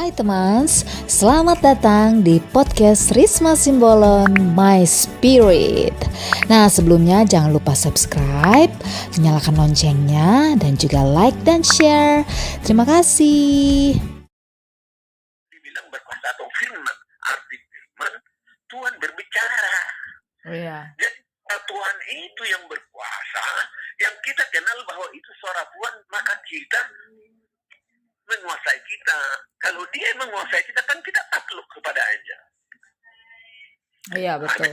Hai teman, selamat datang di podcast Risma Simbolon My Spirit. Nah, sebelumnya jangan lupa subscribe, nyalakan loncengnya, dan juga like dan share. Terima kasih. Dibilang berkuasa atau firman, arti firman Tuhan berbicara. Oh iya. Jadi Tuhan itu yang berkuasa, yang kita kenal bahwa itu suara Tuhan, maka kita menguasai kita. Kalau dia menguasai kita, kan kita takluk kepadanya. Iya, betul.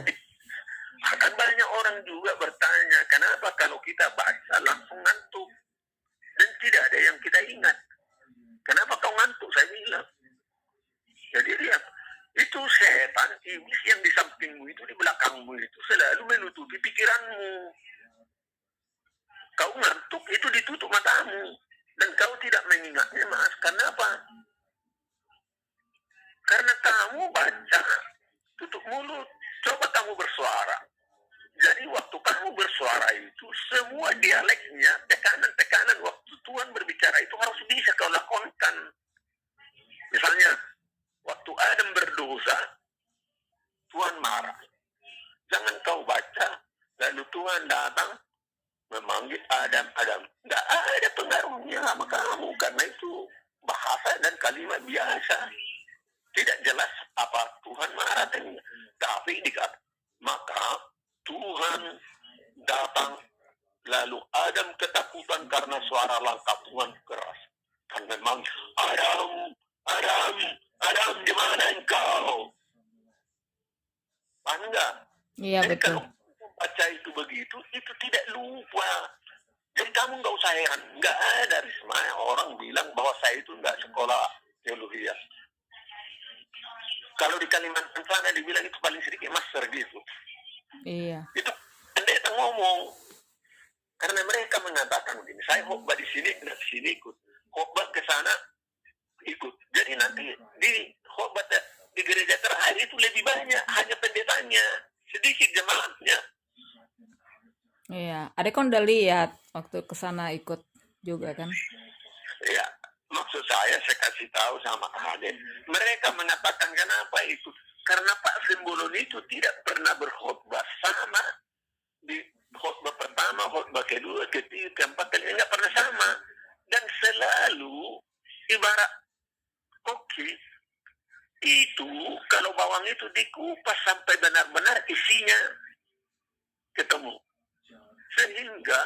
Akan banyak orang juga bertanya, kenapa kalau kita baca langsung ngantuk dan tidak ada yang kita ingat? Kenapa kau ngantuk? Saya bilang. Jadi lihat, itu setan, iblis yang di sampingmu itu, di belakangmu itu selalu menutupi pikiranmu. Kau ngantuk, itu ditutup matamu. Dan kau tidak mengingatnya, Mas. Kenapa? Karena kamu baca, tutup mulut. Coba kamu bersuara. Jadi waktu kamu bersuara itu, semua dialeknya, tekanan-tekanan waktu Tuhan berbicara itu harus bisa kau lakukan. Misalnya, waktu Adam berdosa, Tuhan marah. Jangan kau baca, lalu Tuhan datang, memanggil Adam. Nggak ada pengaruhnya sama kamu, karena itu bahasa dan kalimat biasa. Tidak jelas apa Tuhan marah. Tapi dikatakan, maka Tuhan datang, lalu Adam ketakutan karena suara langkah Tuhan keras. Kan memang, Adam, di mana engkau? Enggak. Iya, Jadi betul. kalau baca itu begitu, itu tidak lupa. Jadi kamu nggak usah heran, nggak ada Risma orang bilang bahwa saya itu nggak sekolah teologi. Kalau di Kalimantan sana dibilang itu paling sedikit master gitu. Iya. Itu pendeta ngomong, karena mereka mengatakan begini, saya khotbah di sini, di sini ikut, khotbah ke sana ikut. Jadi nanti di khotbah di gereja terakhir itu lebih banyak hanya pendetanya, sedikit jemaatnya. Iya, adek kan udah lihat waktu kesana ikut juga kan? Ya, maksud saya kasih tahu sama adik. Mereka mengatakan kenapa itu? Karena Pak Simbolon itu tidak pernah berkhotbah sama di khotbah pertama, khotbah kedua, ketiga, keempat kali, nggak pernah sama. Dan selalu ibarat koki itu kalau bawang itu dikupas sampai benar-benar isinya ketemu. Sehingga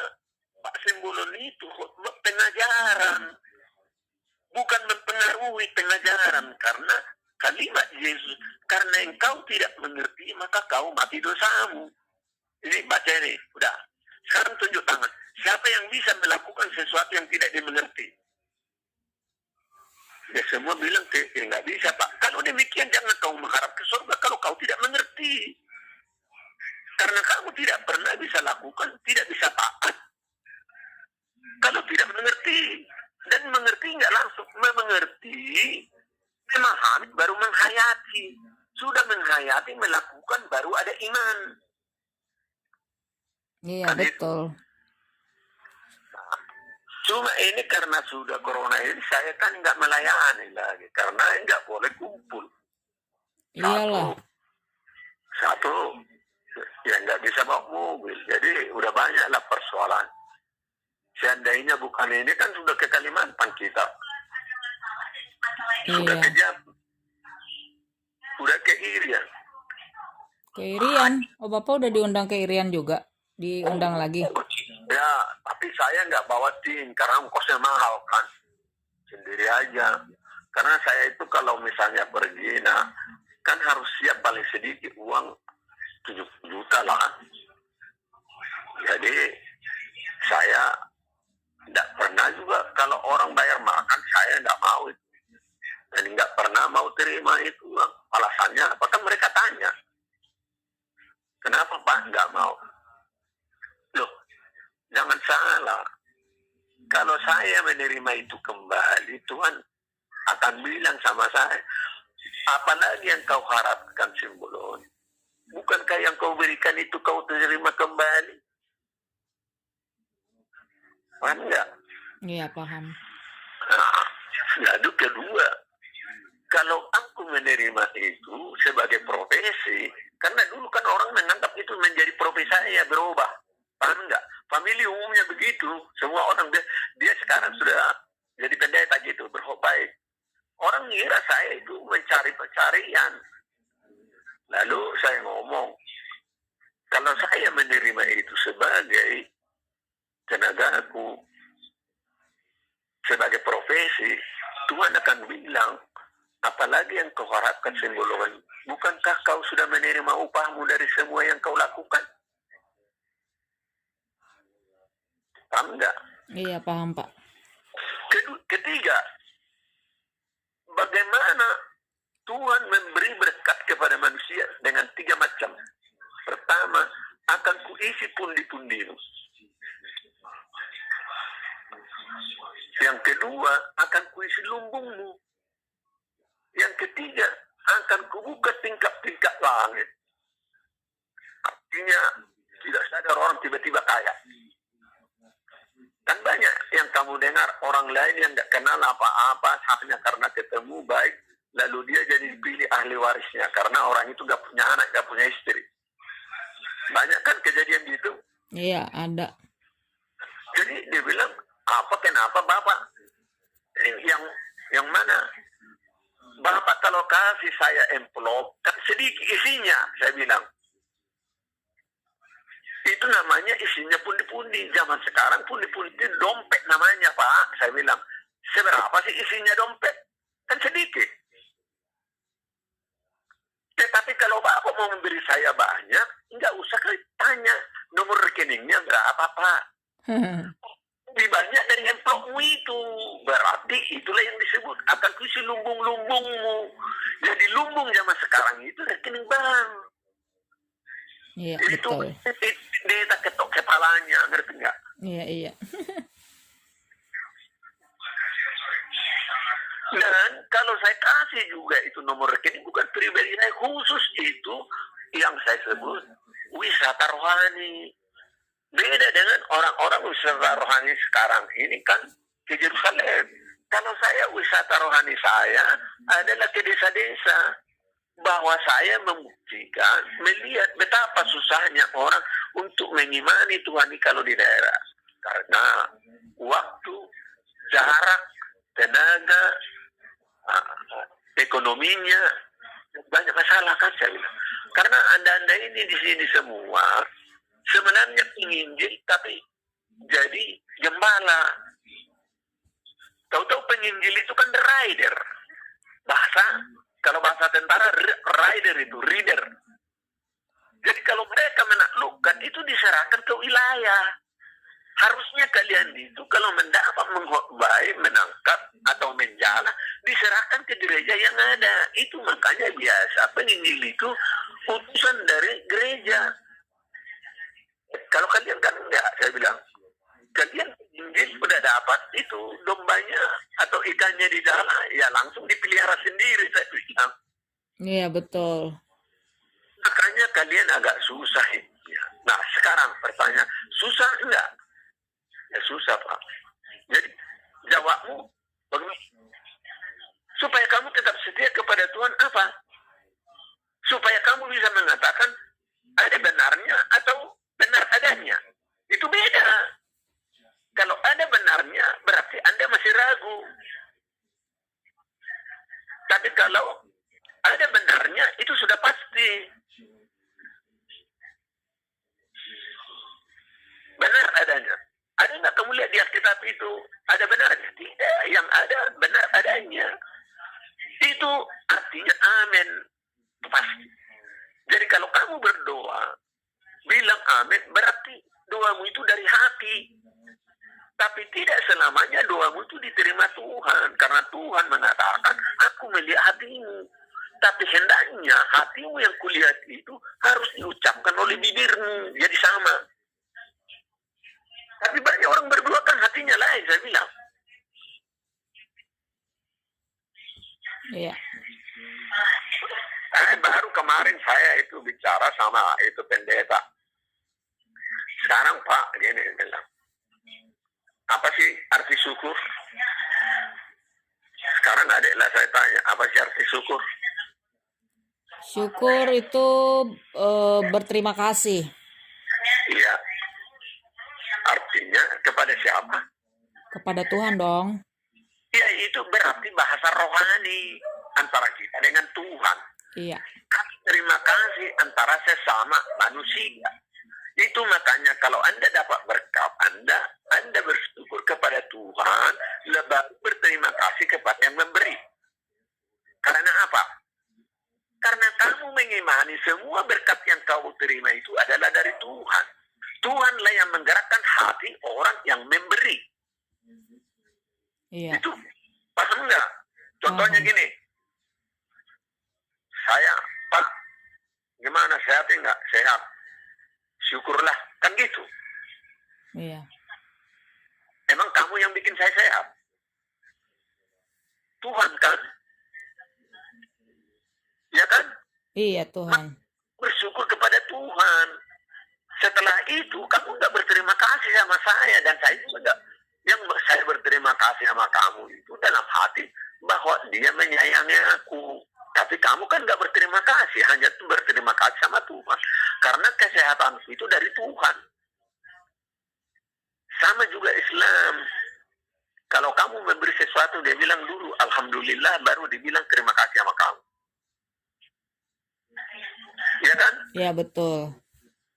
Pak Simbolon itu khotbah pengajaran, bukan mempengaruhi pengajaran, karena kalimat Yesus, karena engkau tidak mengerti, maka kau mati dosamu. Ini baca ini, udah. Sekarang tunjuk tangan. Siapa yang bisa melakukan sesuatu yang tidak dimengerti? Ya semua bilang, nggak bisa Pak. Kalau demikian jangan kau mengharap ke surga kalau kau tidak mengerti. Karena kamu tidak pernah bisa lakukan, tidak bisa taat. Kalau tidak mengerti. Dan mengerti nggak langsung mengerti, memahami baru menghayati. Sudah menghayati, melakukan baru ada iman. Iya, Kan betul. Nah, cuma ini karena sudah corona ini saya kan nggak melayani lagi karena nggak boleh kumpul. Iyalah. Satu ya nggak bisa bawa mobil, jadi udah banyak lah persoalan. Seandainya bukan ini kan sudah ke Kalimantan kita. Sudah Iya. ke Jambi. Sudah ke Irian. Ke Irian. Oh, Bapak udah diundang ke Irian juga? Diundang lagi? Ya, tapi saya nggak bawa tim karena ongkosnya mahal kan. Sendiri aja. Karena saya itu kalau misalnya pergi, nah kan harus siap paling sedikit uang 70 juta lah. Jadi saya tidak pernah juga kalau orang bayar makan, saya tidak mau itu. Dan nggak pernah mau terima itu. Alasannya apakah mereka tanya? Kenapa Pak nggak mau? Loh, jangan salah. Kalau saya menerima itu kembali, Tuhan akan bilang sama saya, apalagi yang kau harapkan Simbolon? Bukankah yang kau berikan itu kau terima kembali? Paham nggak? Iya, paham. Nah, lalu kedua, menerima itu sebagai profesi. Karena dulu kan orang menganggap itu menjadi profesi saya, berubah. Paham enggak? Famili umumnya begitu. Semua orang dia sekarang sudah jadi pendeta gitu, berkhotbah. Orang ngira saya itu mencari pencarian. Lalu saya ngomong, kalau saya menerima itu sebagai tenagaku, sebagai profesi, Tuhan akan bilang, apalagi yang kau harapkan Simbolon, bukankah kau sudah menerima upahmu dari semua yang kau lakukan? Paham enggak? Iya, paham Pak. Ketiga, bagaimana Tuhan memberi berkat kepada manusia dengan 3 macam. Pertama, akan kuisi pundi-pundimu. Yang kedua, akan kuisi lumbungmu. Yang ketiga, akan kubuka tingkap-tingkap langit. Artinya, tidak sadar orang tiba-tiba kaya. Kan banyak yang kamu dengar orang lain yang tidak kenal apa-apa hanya karena ketemu baik, lalu dia jadi dipilih ahli warisnya karena orang itu gak punya anak, gak punya istri. Banyak kan kejadian gitu? Iya, ada. Jadi dia bilang, kenapa Bapak? Yang mana? Bapak kalau kasih saya envelope, kan sedikit isinya, saya bilang. Itu namanya isinya pundi-pundi. Zaman sekarang pundi-pundi dompet namanya, Pak. Saya bilang, seberapa sih isinya dompet? Kan sedikit. Tetapi kalau Bapak mau memberi saya banyak, nggak usah tanya nomor rekeningnya berapa, Pak. Lebih banyak dari envelope-mu itu. Berarti itulah yang disebut akan kuisi lumbung-lumbungmu. Jadi lumbung zaman sekarang itu rekening bank. Iya, itu betul. Dia tak ketok kepalanya, ngerti nggak? Iya. Dan kalau saya kasih juga itu nomor rekening, bukan pribadi saya khusus, itu yang saya sebut wisata rohani. Beda dengan orang-orang wisata rohani sekarang ini kan ke Yerusalem. Kalau saya wisata rohani saya adalah ke desa-desa. Bahwa saya membuktikan, melihat betapa susahnya orang untuk mengimani Tuhan kalau di daerah. Karena waktu, jarak, tenaga, ekonominya, banyak masalah kan saya bilang. Karena anda-anda ini di sini semua, sebenarnya ingin jadi, tapi jadi gembala. Tahu-tahu penginjil itu kan rider. Kalau bahasa tentara, rider itu, reader. Jadi kalau mereka menaklukkan, itu diserahkan ke wilayah. Harusnya kalian itu kalau mendapat mengkhotbah, menangkap, atau menjala, diserahkan ke gereja yang ada. Itu makanya biasa, penginjil itu utusan dari gereja. Kalau kalian kan enggak, saya bilang. Kalian injil sudah dapat itu dombanya atau ikannya di dalam, ya langsung dipelihara sendiri, saya bilang. Iya, betul. Makanya kalian agak susah ya. Nah sekarang pertanyaan, susah enggak? Ya susah Pak. Jadi jawabmu begini, supaya kamu tetap setia kepada Tuhan apa? Supaya kamu bisa mengatakan ada benarnya atau benar adanya. Itu beda. Kalau ada benarnya, berarti Anda masih ragu. Tapi kalau ada benarnya, itu sudah pasti. Benar adanya. Ada nggak kamu lihat di Alkitab itu? Ada benarnya? Tidak. Yang ada benar adanya. Itu artinya amin. Pasti. Jadi kalau kamu berdoa, bilang amin, berarti doamu itu dari hati. Tapi tidak selamanya doamu itu diterima Tuhan. Karena Tuhan mengatakan, aku melihat hatimu. Tapi hendaknya hatimu yang kulihat itu harus diucapkan oleh bibirmu. Jadi sama. Tapi banyak orang berdoa kan hatinya lain, saya bilang. Iya. Baru kemarin saya itu bicara sama itu pendeta. Sekarang Pak, gini bilang. Apa sih arti syukur? Sekarang adiklah saya tanya, apa sih arti syukur? Syukur itu berterima kasih. Iya, artinya kepada siapa? Kepada Tuhan dong. Ya, itu berarti bahasa rohani antara kita dengan Tuhan. Iya. Terima kasih antara sesama manusia. Itu makanya kalau Anda dapat berkat, Anda bersyukur kepada Tuhan, lebih berterima kasih kepada yang memberi. Karena apa? Karena kamu mengimani semua berkat yang kau terima itu adalah dari Tuhan. Tuhanlah yang menggerakkan hati orang yang memberi. Iya. Itu paham nggak? Contohnya Paham. gini, saya, Pak, gimana, sehat enggak? Sehat. Syukurlah, kan gitu. Iya. Emang kamu yang bikin saya sehat? Tuhan kan? Ya kan? Iya Tuhan. Bersyukur kepada Tuhan. Setelah itu kamu nggak berterima kasih sama saya, dan saya juga nggak. Yang saya berterima kasih sama kamu itu dalam hati bahwa dia menyayangi aku. Tapi kamu kan nggak berterima kasih, hanya berterima kasih sama Tuhan. Karena kesehatan itu dari Tuhan. Sama juga Islam. Kalau kamu memberi sesuatu, dia bilang dulu Alhamdulillah, baru dibilang terima kasih sama kamu. Iya kan? Iya betul.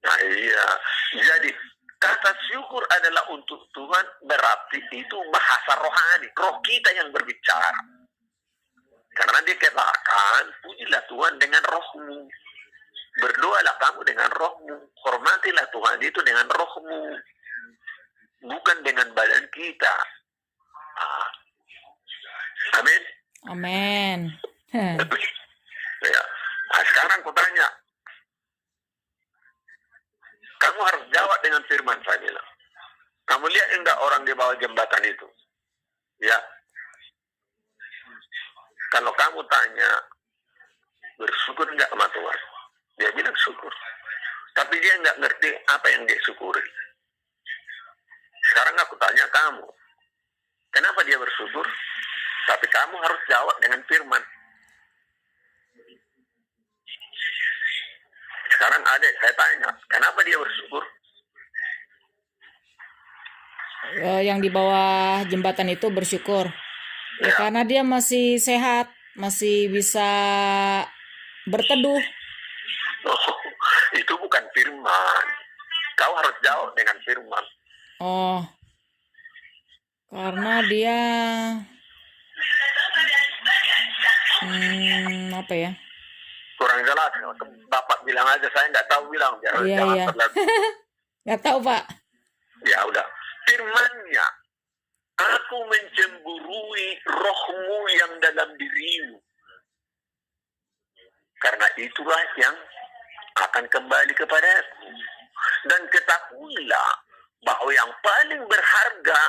Nah iya. Jadi kata syukur adalah untuk Tuhan, berarti itu bahasa rohani. Roh kita yang berbicara. Karena dikatakan, pujilah Tuhan dengan rohmu. Berdoalah kamu dengan rohmu. Hormatilah Tuhan itu dengan rohmu. Bukan dengan badan kita. Amin. Amin. Ya. Nah, sekarang aku tanya. Kamu harus jawab dengan firman, saya bilang. Kamu lihat enggak orang di bawah jembatan itu? Ya. Kalau kamu tanya, bersyukur enggak sama Tuhan? Dia bilang syukur. Tapi dia enggak ngerti apa yang dia syukuri. Sekarang aku tanya kamu, kenapa dia bersyukur? Tapi kamu harus jawab dengan firman. Sekarang adik, saya tanya, kenapa dia bersyukur? Yang di bawah jembatan itu bersyukur. Ya, karena dia masih sehat, masih bisa berteduh. Oh, itu bukan firman. Kau harus jawab dengan firman. Oh, karena dia apa ya? Kurang jelas. Bapak bilang aja, saya nggak tahu bilang. Biar Iya, jangan iya. terlalu. Nggak tahu Pak. Ya udah. Firmannya, aku mencemburui rohmu yang dalam dirimu. Karena itulah yang akan kembali kepadaku. Dan ketahuilah bahwa yang paling berharga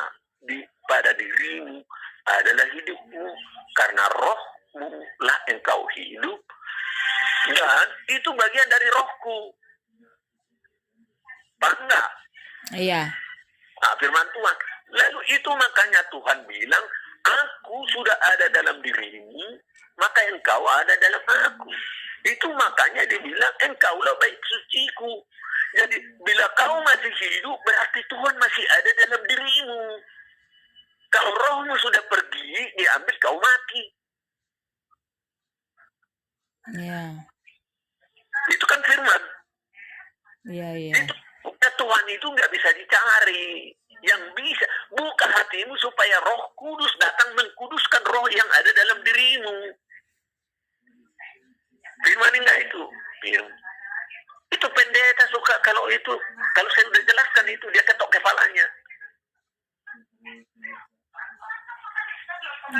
pada dirimu adalah hidupmu. Karena rohmu lah engkau hidup. Dan itu bagian dari rohku. Bangga. Iya. Nah, firman Tuhan. Lalu itu makanya Tuhan bilang, aku sudah ada dalam dirimu, maka engkau ada dalam aku. Itu makanya dibilang, engkaulah baik suciku. Jadi, bila kau masih hidup, berarti Tuhan masih ada dalam dirimu. Kalau rohmu sudah pergi, diambil, kau mati. Iya. Itu kan firman. Iya, iya. Itu, Tuhan itu nggak bisa dicari. Yang bisa, buka hatimu supaya Roh Kudus datang mengkuduskan roh yang ada dalam dirimu. Firman enggak itu? Itu pendeta suka kalau saya udah jelaskan itu, dia ketok kepalanya.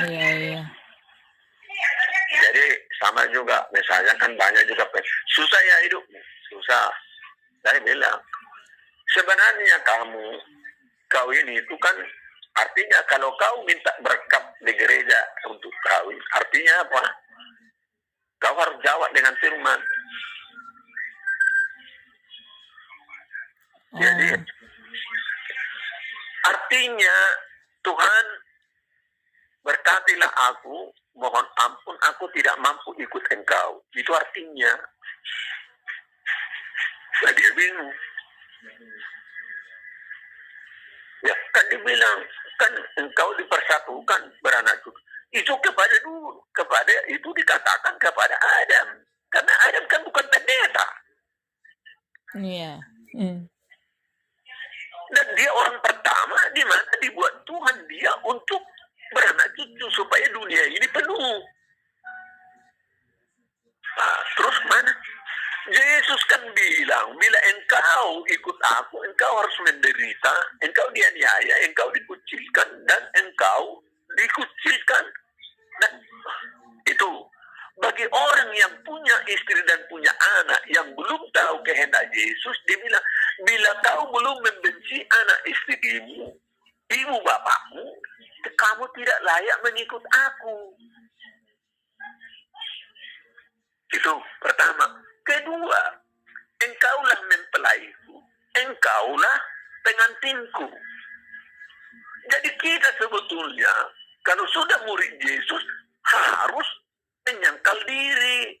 Iya, iya. Jadi sama juga, misalnya kan banyak juga susah ya hidup, susah. Saya bilang, sebenarnya kau ini itu kan artinya kalau kau minta berkat di gereja untuk kawin, artinya apa? Kau harus jawab dengan firman. Jadi artinya Tuhan berkatilah aku mohon ampun, aku tidak mampu ikut engkau. Itu artinya. Nah, dia bingung. Ya, kan dibilang, kan engkau dipersatukan beranak cucu. Itu kepada itu dikatakan kepada Adam. Karena Adam kan bukan pendeta. Iya. Dan dia orang pertama di mana dibuat Tuhan dia untuk beranak cucu supaya dunia ini penuh. Nah, terus mana? Yesus kan bilang, bila engkau ikut aku, engkau harus menderita, engkau dianiaya, engkau dikucilkan, dan engkau dikucilkan. Nah, itu bagi orang yang punya istri dan punya anak yang belum tahu kehendak Yesus, dia bilang, bila kau belum membenci anak istrimu, ibu bapakmu, kamu tidak layak mengikut aku. Itu pertama. Kedua, engkaulah mempelaiku, engkaulah pengantinku. Jadi kita sebetulnya, kalau sudah murid Yesus, harus menyangkal diri.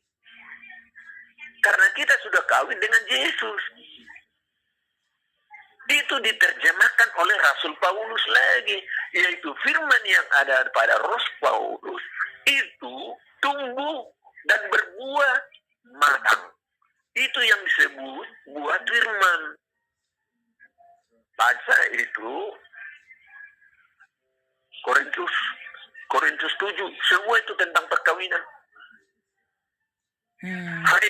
Karena kita sudah kawin dengan Yesus. Itu diterjemahkan oleh Rasul Paulus lagi, yaitu firman yang ada pada Rasul Paulus, itu tumbuh dan berbuah matang. Itu yang disebut buah firman. Baca itu Korintus 7, semua itu tentang perkawinan. Hai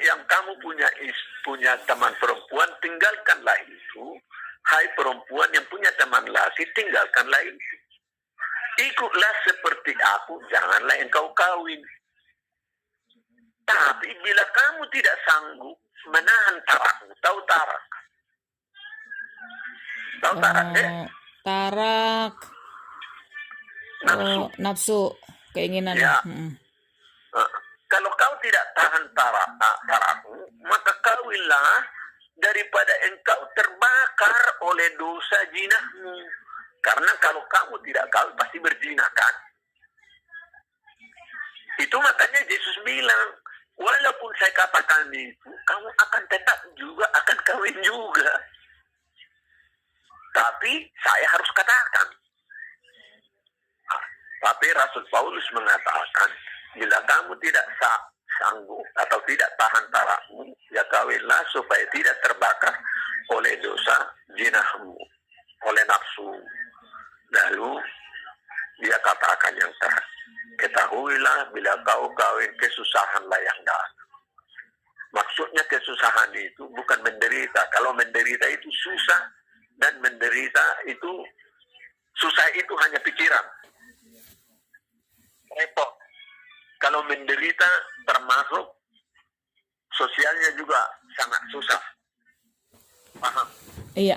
yang kamu punya teman perempuan, tinggalkanlah itu. Hai perempuan yang punya teman laki, tinggalkanlah itu. Ikutlah seperti aku, janganlah engkau kawin. Tapi bila kamu tidak sanggup menahan tarakmu, tahu tarak? Tahu tarak, Tarak. Nafsu, keinginan. Ya. Kalau kau tidak tahan tarakmu, maka kawinlah daripada engkau terbakar oleh dosa jinahmu. Karena kalau kamu tidak kawin, pasti berzina kan? Itu makanya Yesus bilang, walaupun saya katakan itu, kamu akan tetap juga akan kawin juga. Tapi saya harus katakan. Tapi Rasul Paulus mengatakan, bila kamu tidak sanggup atau tidak tahan tarakmu, ya kawinlah supaya tidak terbakar oleh dosa jinahmu, oleh nafsu. Lalu dia katakan yang terakhir, ketahuilah bila kau kawin, kesusahanlah yang datang. Maksudnya kesusahan itu bukan menderita. Kalau menderita itu susah, dan menderita itu susah itu hanya pikiran. Repot. Kalau menderita termasuk sosialnya juga sangat susah. Paham? Iya.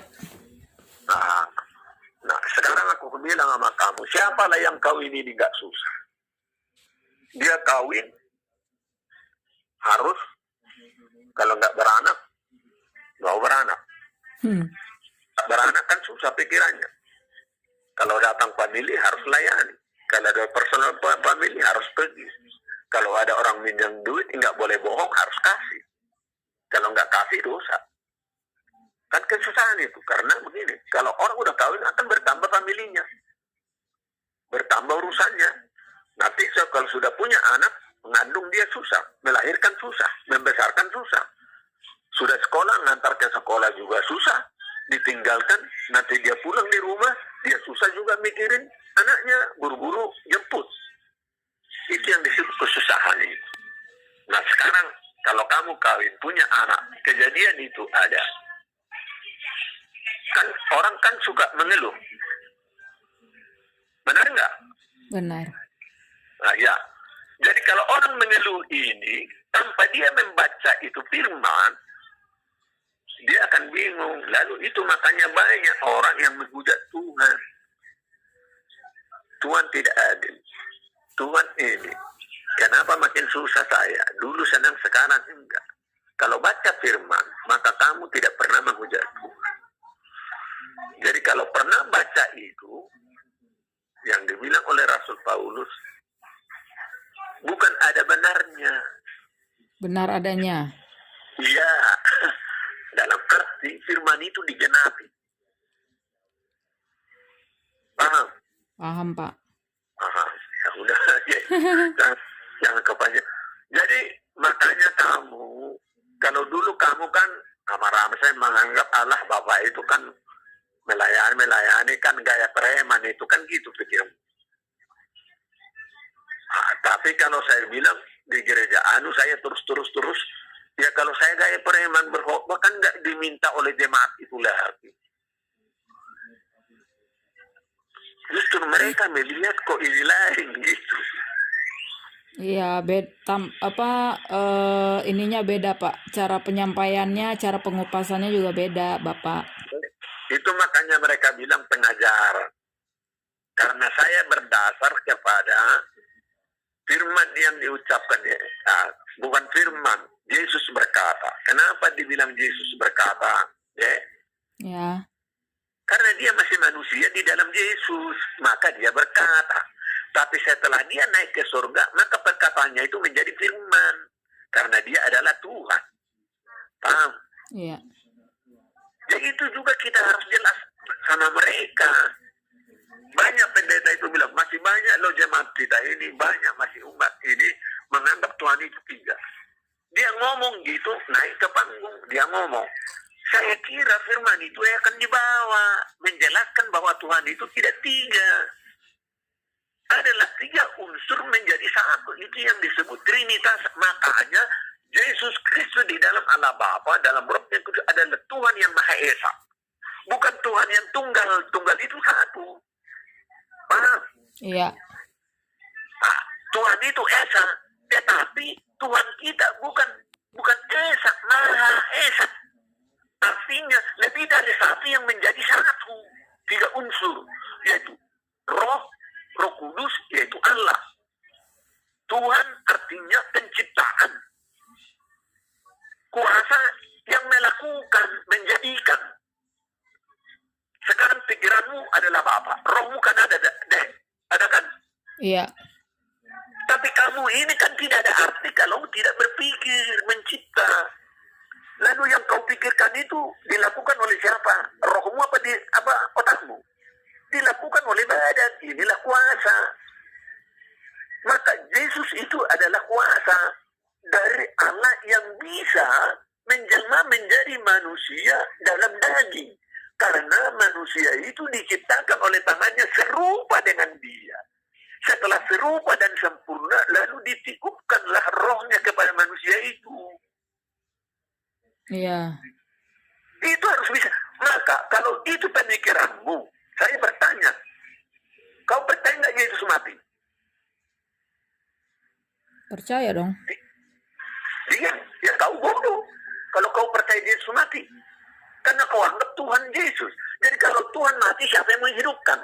Nah, sekarang aku bilang sama kamu, siapalah yang kawin ini gak susah? Dia kawin harus, kalau nggak beranak, mau beranak. Beranak kan susah pikirannya. Kalau datang family harus layani. Kalau ada personal family harus pergi. Kalau ada orang minjam duit, nggak boleh bohong, harus kasih. Kalau nggak kasih, dosa. Kan kesusahan itu. Karena begini, kalau orang udah kawin akan bertambah familinya. Bertambah urusannya. Nanti kalau sudah punya anak, mengandung dia susah. Melahirkan susah. Membesarkan susah. Sudah sekolah, ngantar ke sekolah juga susah. Ditinggalkan, nanti dia pulang di rumah, dia susah juga mikirin anaknya, buru-buru jemput. Itu yang disebut kesusahan itu. Nah sekarang, kalau kamu kawin, punya anak, kejadian itu ada. Kan orang kan suka mengeluh. Benar nggak? Benar. Nah, ya. Jadi kalau orang mengeluh ini, tanpa dia membaca itu firman, dia akan bingung. Lalu itu makanya banyak orang yang menghujat Tuhan. Tuhan tidak adil. Tuhan ini, kenapa makin susah saya? Dulu senang, sekarang enggak. Kalau baca firman, maka kamu tidak pernah menghujat Tuhan. Jadi kalau pernah baca itu, yang dibilang oleh Rasul Paulus, bukan ada benarnya. Benar adanya. Iya, dalam arti firman itu digenapi. Paham? Paham, Pak. Paham. Ya udah, jangan kepanjang. Jadi makanya kamu, kalau dulu kamu kan ramai-ramai saya menganggap Allah Bapa itu kan melayani kan gaya preman, itu kan gitu pikir. Tapi kalau saya bilang di gereja saya terus, ya kalau saya gaya preman berkhotbah kan nggak diminta oleh jemaat itu lagi. Justru mereka melihat kok ini lain gitu. Iya, ininya beda, Pak. Cara penyampaiannya, cara pengupasannya juga beda, Bapak. Itu makanya mereka bilang pengajar. Karena saya berdasar kepada firman yang diucapkan, bukan firman, Yesus berkata. Kenapa dibilang Yesus berkata? Ya. Karena dia masih manusia di dalam Yesus, maka dia berkata. Tapi setelah dia naik ke surga, maka perkataannya itu menjadi firman. Karena dia adalah Tuhan. Paham? Iya. Jadi itu juga kita harus jelas sama mereka. Banyak pendeta itu bilang, masih banyak loh jemaat kita ini, banyak masih umat ini menganggap Tuhan itu tiga. Dia ngomong gitu, naik ke panggung, dia ngomong. Saya kira firman itu akan dibawa, menjelaskan bahwa Tuhan itu tidak tiga. Adalah tiga unsur menjadi satu. Itu yang disebut Trinitas. Makanya Yesus Kristus di dalam Allah Bapa, dalam Roh yang Kudus adalah Tuhan yang Maha Esa. Bukan Tuhan yang tunggal. Tunggal itu satu. Paham? Iya. Tuhan itu Esa. Tetapi Tuhan kita bukan Esa, Maha Esa. Artinya lebih dari satu yang menjadi satu. Tiga unsur, yaitu Roh Kudus, yaitu Allah. Tuhan artinya penciptaan. Kuasa yang melakukan, menjadikan. Sekarang pikiranmu adalah Bapa. Rohmu kan ada kan? Iya. Tapi kamu ini kan tidak ada arti kalau tidak berpikir, mencipta. Lalu yang kau pikirkan itu dilakukan oleh siapa? Rohmu apa otakmu? Dilakukan oleh badan. Inilah kuasa. Maka Yesus itu adalah kuasa dari Allah yang bisa menjelma menjadi manusia dalam daging. Karena manusia itu diciptakan oleh tangannya serupa dengan dia. Setelah serupa dan sempurna, lalu ditiupkanlah rohnya kepada manusia itu. Iya. Itu harus bisa. Maka kalau itu pemikiranmu, saya bertanya, kau percaya nggak Yesus mati? Percaya dong. Iya, ya kau bodoh. Kalau kau percaya Yesus mati, karena kau anggap Tuhan Yesus. Jadi kalau Tuhan mati, siapa yang menghidupkan?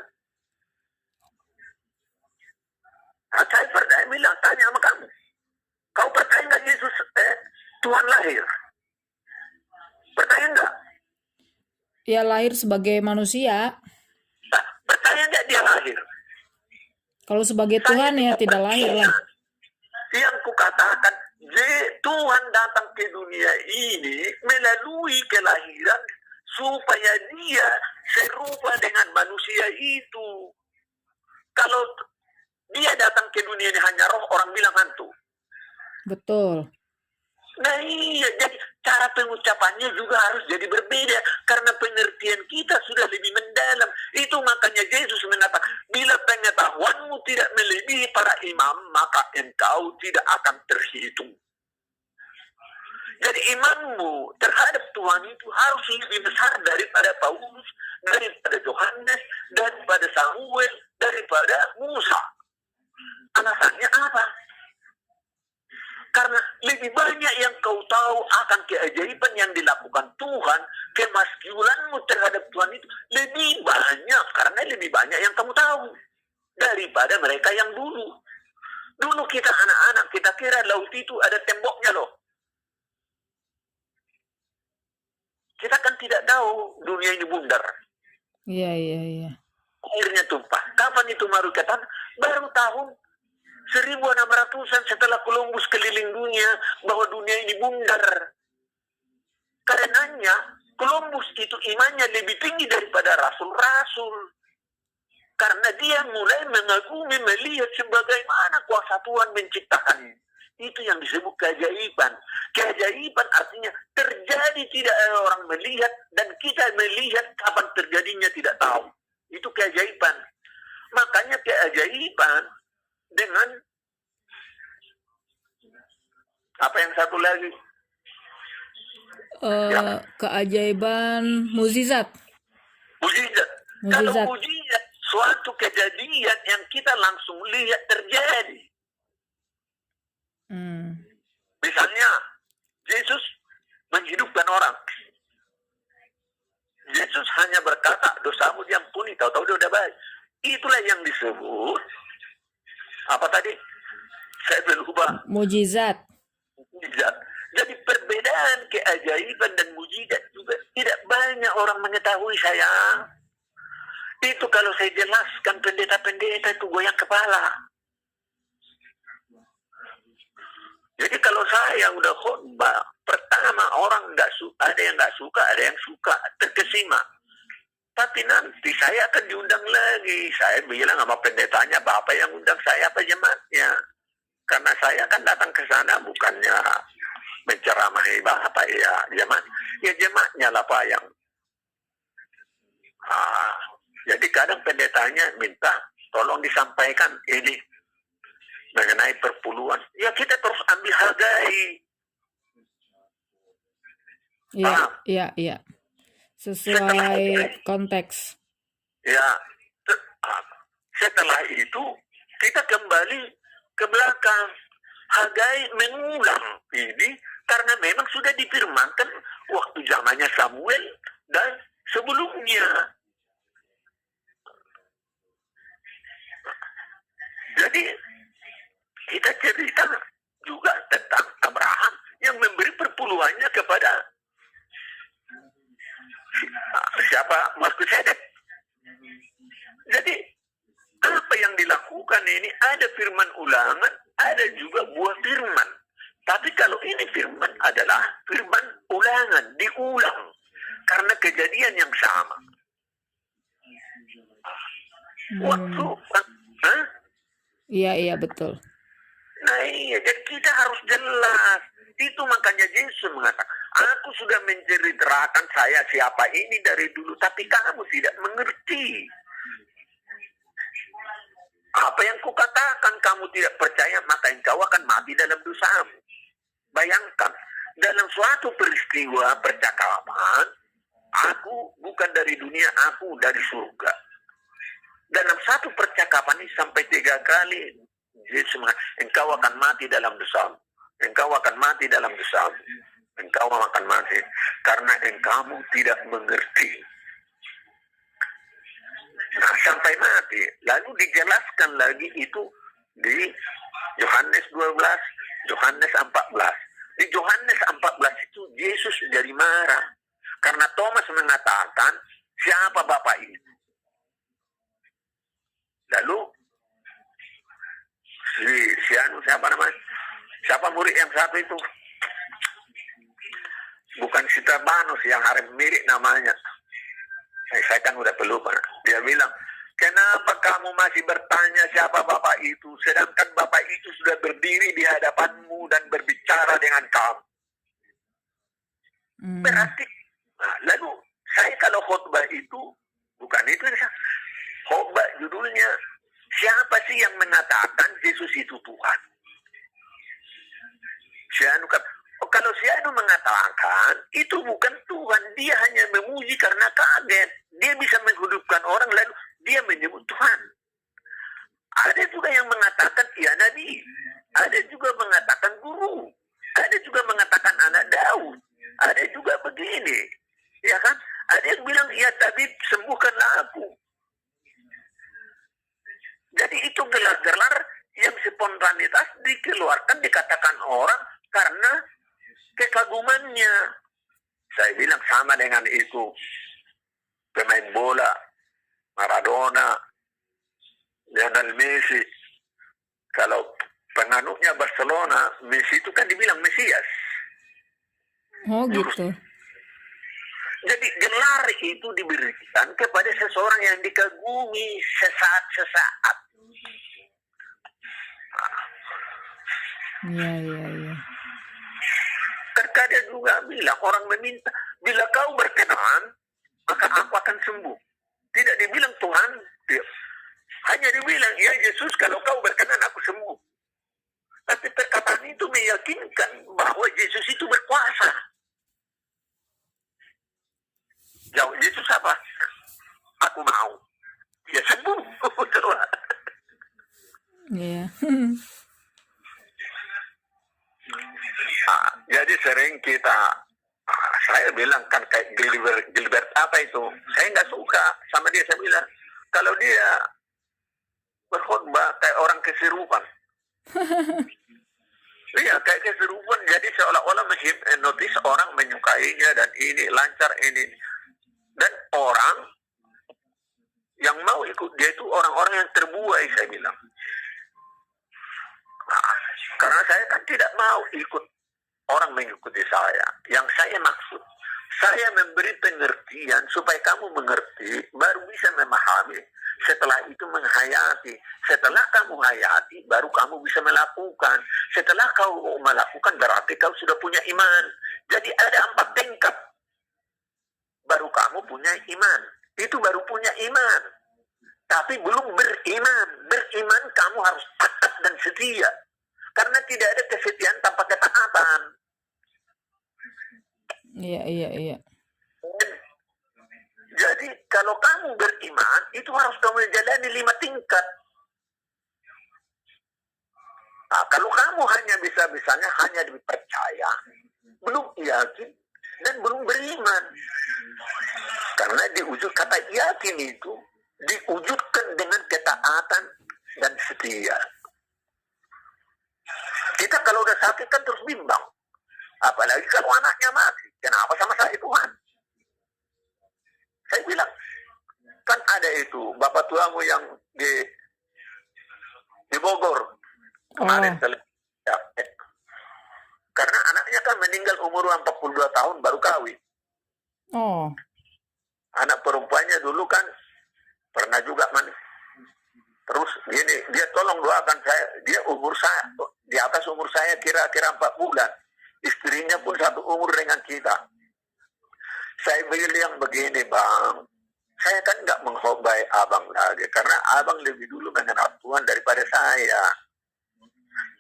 Saya percaya bilang, tanya sama kamu. Kau percaya nggak Yesus Tuhan lahir? Percaya nggak? Ya lahir sebagai manusia. Nah, percaya nggak dia lahir? Kalau sebagai Tuhan ya tidak lahir lah. Yang kukatakan, Tuhan datang ke dunia ini melalui kelahiran supaya dia serupa dengan manusia itu. Kalau dia datang ke dunia ini hanya roh, orang bilang hantu. Betul. Nah iya, jadi cara pengucapannya juga harus jadi berbeda. Karena pengertian kita sudah lebih mendalam. Itu makanya Yesus mengatakan, bila pengetahuanmu tidak melebihi para imam, maka engkau tidak akan terhitung. Jadi imanmu terhadap Tuhan itu harus lebih besar daripada Paulus, daripada Yohanes, daripada Samuel, daripada Musa. Alasannya apa? Karena lebih banyak yang kau tahu akan keajaiban yang dilakukan Tuhan, kemaskiulanmu terhadap Tuhan itu lebih banyak, karena lebih banyak yang kamu tahu daripada mereka yang dulu. Dulu kita anak-anak, kita kira laut itu ada temboknya loh. Kita kan tidak tahu dunia ini bundar. Iya. Airnya tumpah. Kapan itu baru kata? Baru tahun 1600-an setelah Columbus keliling dunia, bahwa dunia ini bundar. Karenanya Columbus itu imannya lebih tinggi daripada rasul-rasul. Karena dia mulai mengagumi, melihat sebagaimana kuasa Tuhan menciptakan. Itu yang disebut keajaiban. Keajaiban artinya terjadi tidak ada orang melihat, dan kita melihat kapan terjadinya tidak tahu. Itu keajaiban. Makanya keajaiban dengan apa yang satu lagi? Keajaiban mukjizat. Mujizat. Kalau mujizat, suatu kejadian yang kita langsung lihat terjadi. Misalnya, Yesus menghidupkan orang. Yesus hanya berkata, dosamu diampuni, tahu-tahu dia udah baik. Itulah yang disebut, apa tadi? Saya lupa. Mujizat. Mujizat. Jadi perbedaan keajaiban dan mujizat juga tidak banyak orang mengetahui, sayang. Itu kalau saya jelaskan, pendeta-pendeta itu goyang kepala. Jadi kalau saya udah khotbah, pertama orang nggak suka, ada yang nggak suka, ada yang suka, terkesima. Tapi nanti saya akan diundang lagi. Saya bilang sama pendetanya, Bapak yang undang saya apa jemaatnya? Karena saya kan datang ke sana bukannya menceramahi Bapak ya jemaat. Ya jemaatnya lah Pak yang. Jadi kadang pendetanya minta tolong disampaikan ini mengenai perpuluhan. Ya kita terus ambil hargai. Iya. Sesuai konteks. Ya, setelah itu kita kembali ke belakang. Hagai mengulang ini karena memang sudah difirmankan waktu zamannya Samuel dan sebelumnya. Jadi kita cerita juga tentang Abraham yang memberi perpuluhannya kepada siapa? Melkisedek. Jadi apa yang dilakukan ini ada firman ulangan, ada juga buah firman. Tapi kalau ini firman adalah firman ulangan, diulang karena kejadian yang sama. Waktu Iya betul. Nah iya, jadi kita harus jelas. Itu makanya Yesus mengatakan, aku sudah menceritakan saya siapa ini dari dulu, tapi kamu tidak mengerti. Apa yang kukatakan kamu tidak percaya, maka engkau akan mati dalam dosamu. Bayangkan, dalam suatu peristiwa percakapan, aku bukan dari dunia, aku dari surga. Dalam satu percakapan ini sampai 3 kali, Yesus mengatakan, engkau akan mati dalam dosamu. Engkau akan mati dalam dosamu. Engkau akan mati. Karena engkau tidak mengerti. Nah, sampai mati. Lalu dijelaskan lagi itu di Yohanes 12, Yohanes 14. Di Yohanes 14 itu Yesus jadi marah. Karena Thomas mengatakan, siapa Bapak itu? Lalu siapa namanya? Siapa murid yang satu itu? Bukan Sitabanus yang hari mirip namanya. Saya kan udah pelupa. Dia bilang, kenapa kamu masih bertanya siapa Bapak itu? Sedangkan Bapak itu sudah berdiri di hadapanmu dan berbicara dengan kamu. Berarti, lalu saya kalau khotbah itu, bukan itu. Khotbah judulnya, siapa sih yang mengatakan Yesus itu Tuhan? Kalau Sianu mengatakan, itu bukan Tuhan. Dia hanya memuji karena kaget. Dia bisa menghidupkan orang, lalu dia menyebut Tuhan. Ada juga yang mengatakan, ya Nabi. Ada juga mengatakan guru. Ada juga mengatakan anak Daud. Ada juga begini. Ya kan? Ada yang bilang, ya tabib, sembuhkanlah aku. Jadi itu gelar-gelar yang spontanitas dikeluarkan, dikatakan orang karena kekagumannya. Saya bilang sama dengan itu. Pemain bola, Maradona, Lionel Messi. Kalau penganutnya Barcelona, Messi itu kan dibilang Mesias. Oh gitu. Jadi gelar itu diberikan kepada seseorang yang dikagumi sesaat-sesaat. Iya. Terkadang juga bilang orang meminta, bila kau berkenan, maka aku akan sembuh. Tidak dibilang Tuhan, hanya dibilang, ya Yesus, kalau kau berkenan aku sembuh. Tapi perkataan itu meyakinkan bahwa Yesus itu berkuasa. Jauh Yesus apa? Aku mau. Ya sembuh. Iya. Jadi sering kita, saya bilang kan kayak Gilbert apa itu, saya nggak suka sama dia. Saya bilang, kalau dia berkhotbah kayak orang kesurupan. Iya, kayak kesurupan. Jadi seolah-olah menghipnotis orang, menyukainya, dan ini lancar ini. Dan orang yang mau ikut dia itu orang-orang yang terbuai, saya bilang. Nah, karena saya kan tidak mau ikut orang mengikuti saya. Yang saya maksud, saya memberi pengertian supaya kamu mengerti, baru bisa memahami. Setelah itu menghayati. Setelah kamu hayati, baru kamu bisa melakukan. Setelah kau melakukan, berarti kau sudah punya iman. Jadi ada 4 tingkat. Baru kamu punya iman. Itu baru punya iman. Tapi belum beriman. Beriman kamu harus taat dan setia. Karena tidak ada kesetiaan tanpa ketaatan. Iya. Jadi kalau kamu beriman, itu harus kamu jalani 5 tingkat. Nah, kalau kamu hanya bisa-bisanya hanya dipercaya, belum yakin, dan belum beriman. Karena diwujud kata yakin itu diwujudkan dengan ketaatan dan setia. Kita kalau udah sakit kan terus bimbang. Apalagi kalau anaknya mati. Kenapa sama saya Tuhan? Saya bilang, kan ada itu bapak tuamu yang di Bogor kemarin. Karena anaknya kan meninggal umur 42 tahun baru kawin. Oh. Anak perempuannya dulu kan pernah juga terus gini, dia tolong doakan saya, dia umur saya di atas umur saya kira-kira 4 bulan. Istrinya pun satu umur dengan kita. Saya bilang begini, Bang, saya kan nggak menghobai abang lagi, karena abang lebih dulu mengenal Tuhan daripada saya.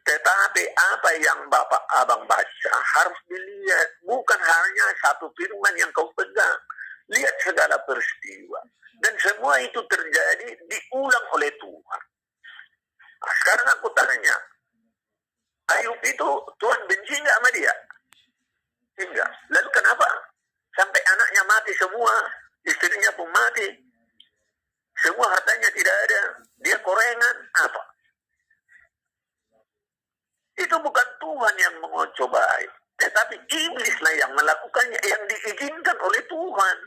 Tetapi apa yang bapak abang baca harus dilihat, bukan hanya satu firman yang kau pegang. Lihat segala peristiwa. Dan semua itu terjadi, diulang oleh Tuhan. Nah, sekarang aku tanya, Ayub itu Tuhan benci nggak sama dia? Enggak. Lalu kenapa sampai anaknya mati semua, istrinya pun mati, semua hartanya tidak ada, dia korengan, apa? Itu bukan Tuhan yang mencobai, tetapi iblislah yang melakukannya, yang diizinkan oleh Tuhan.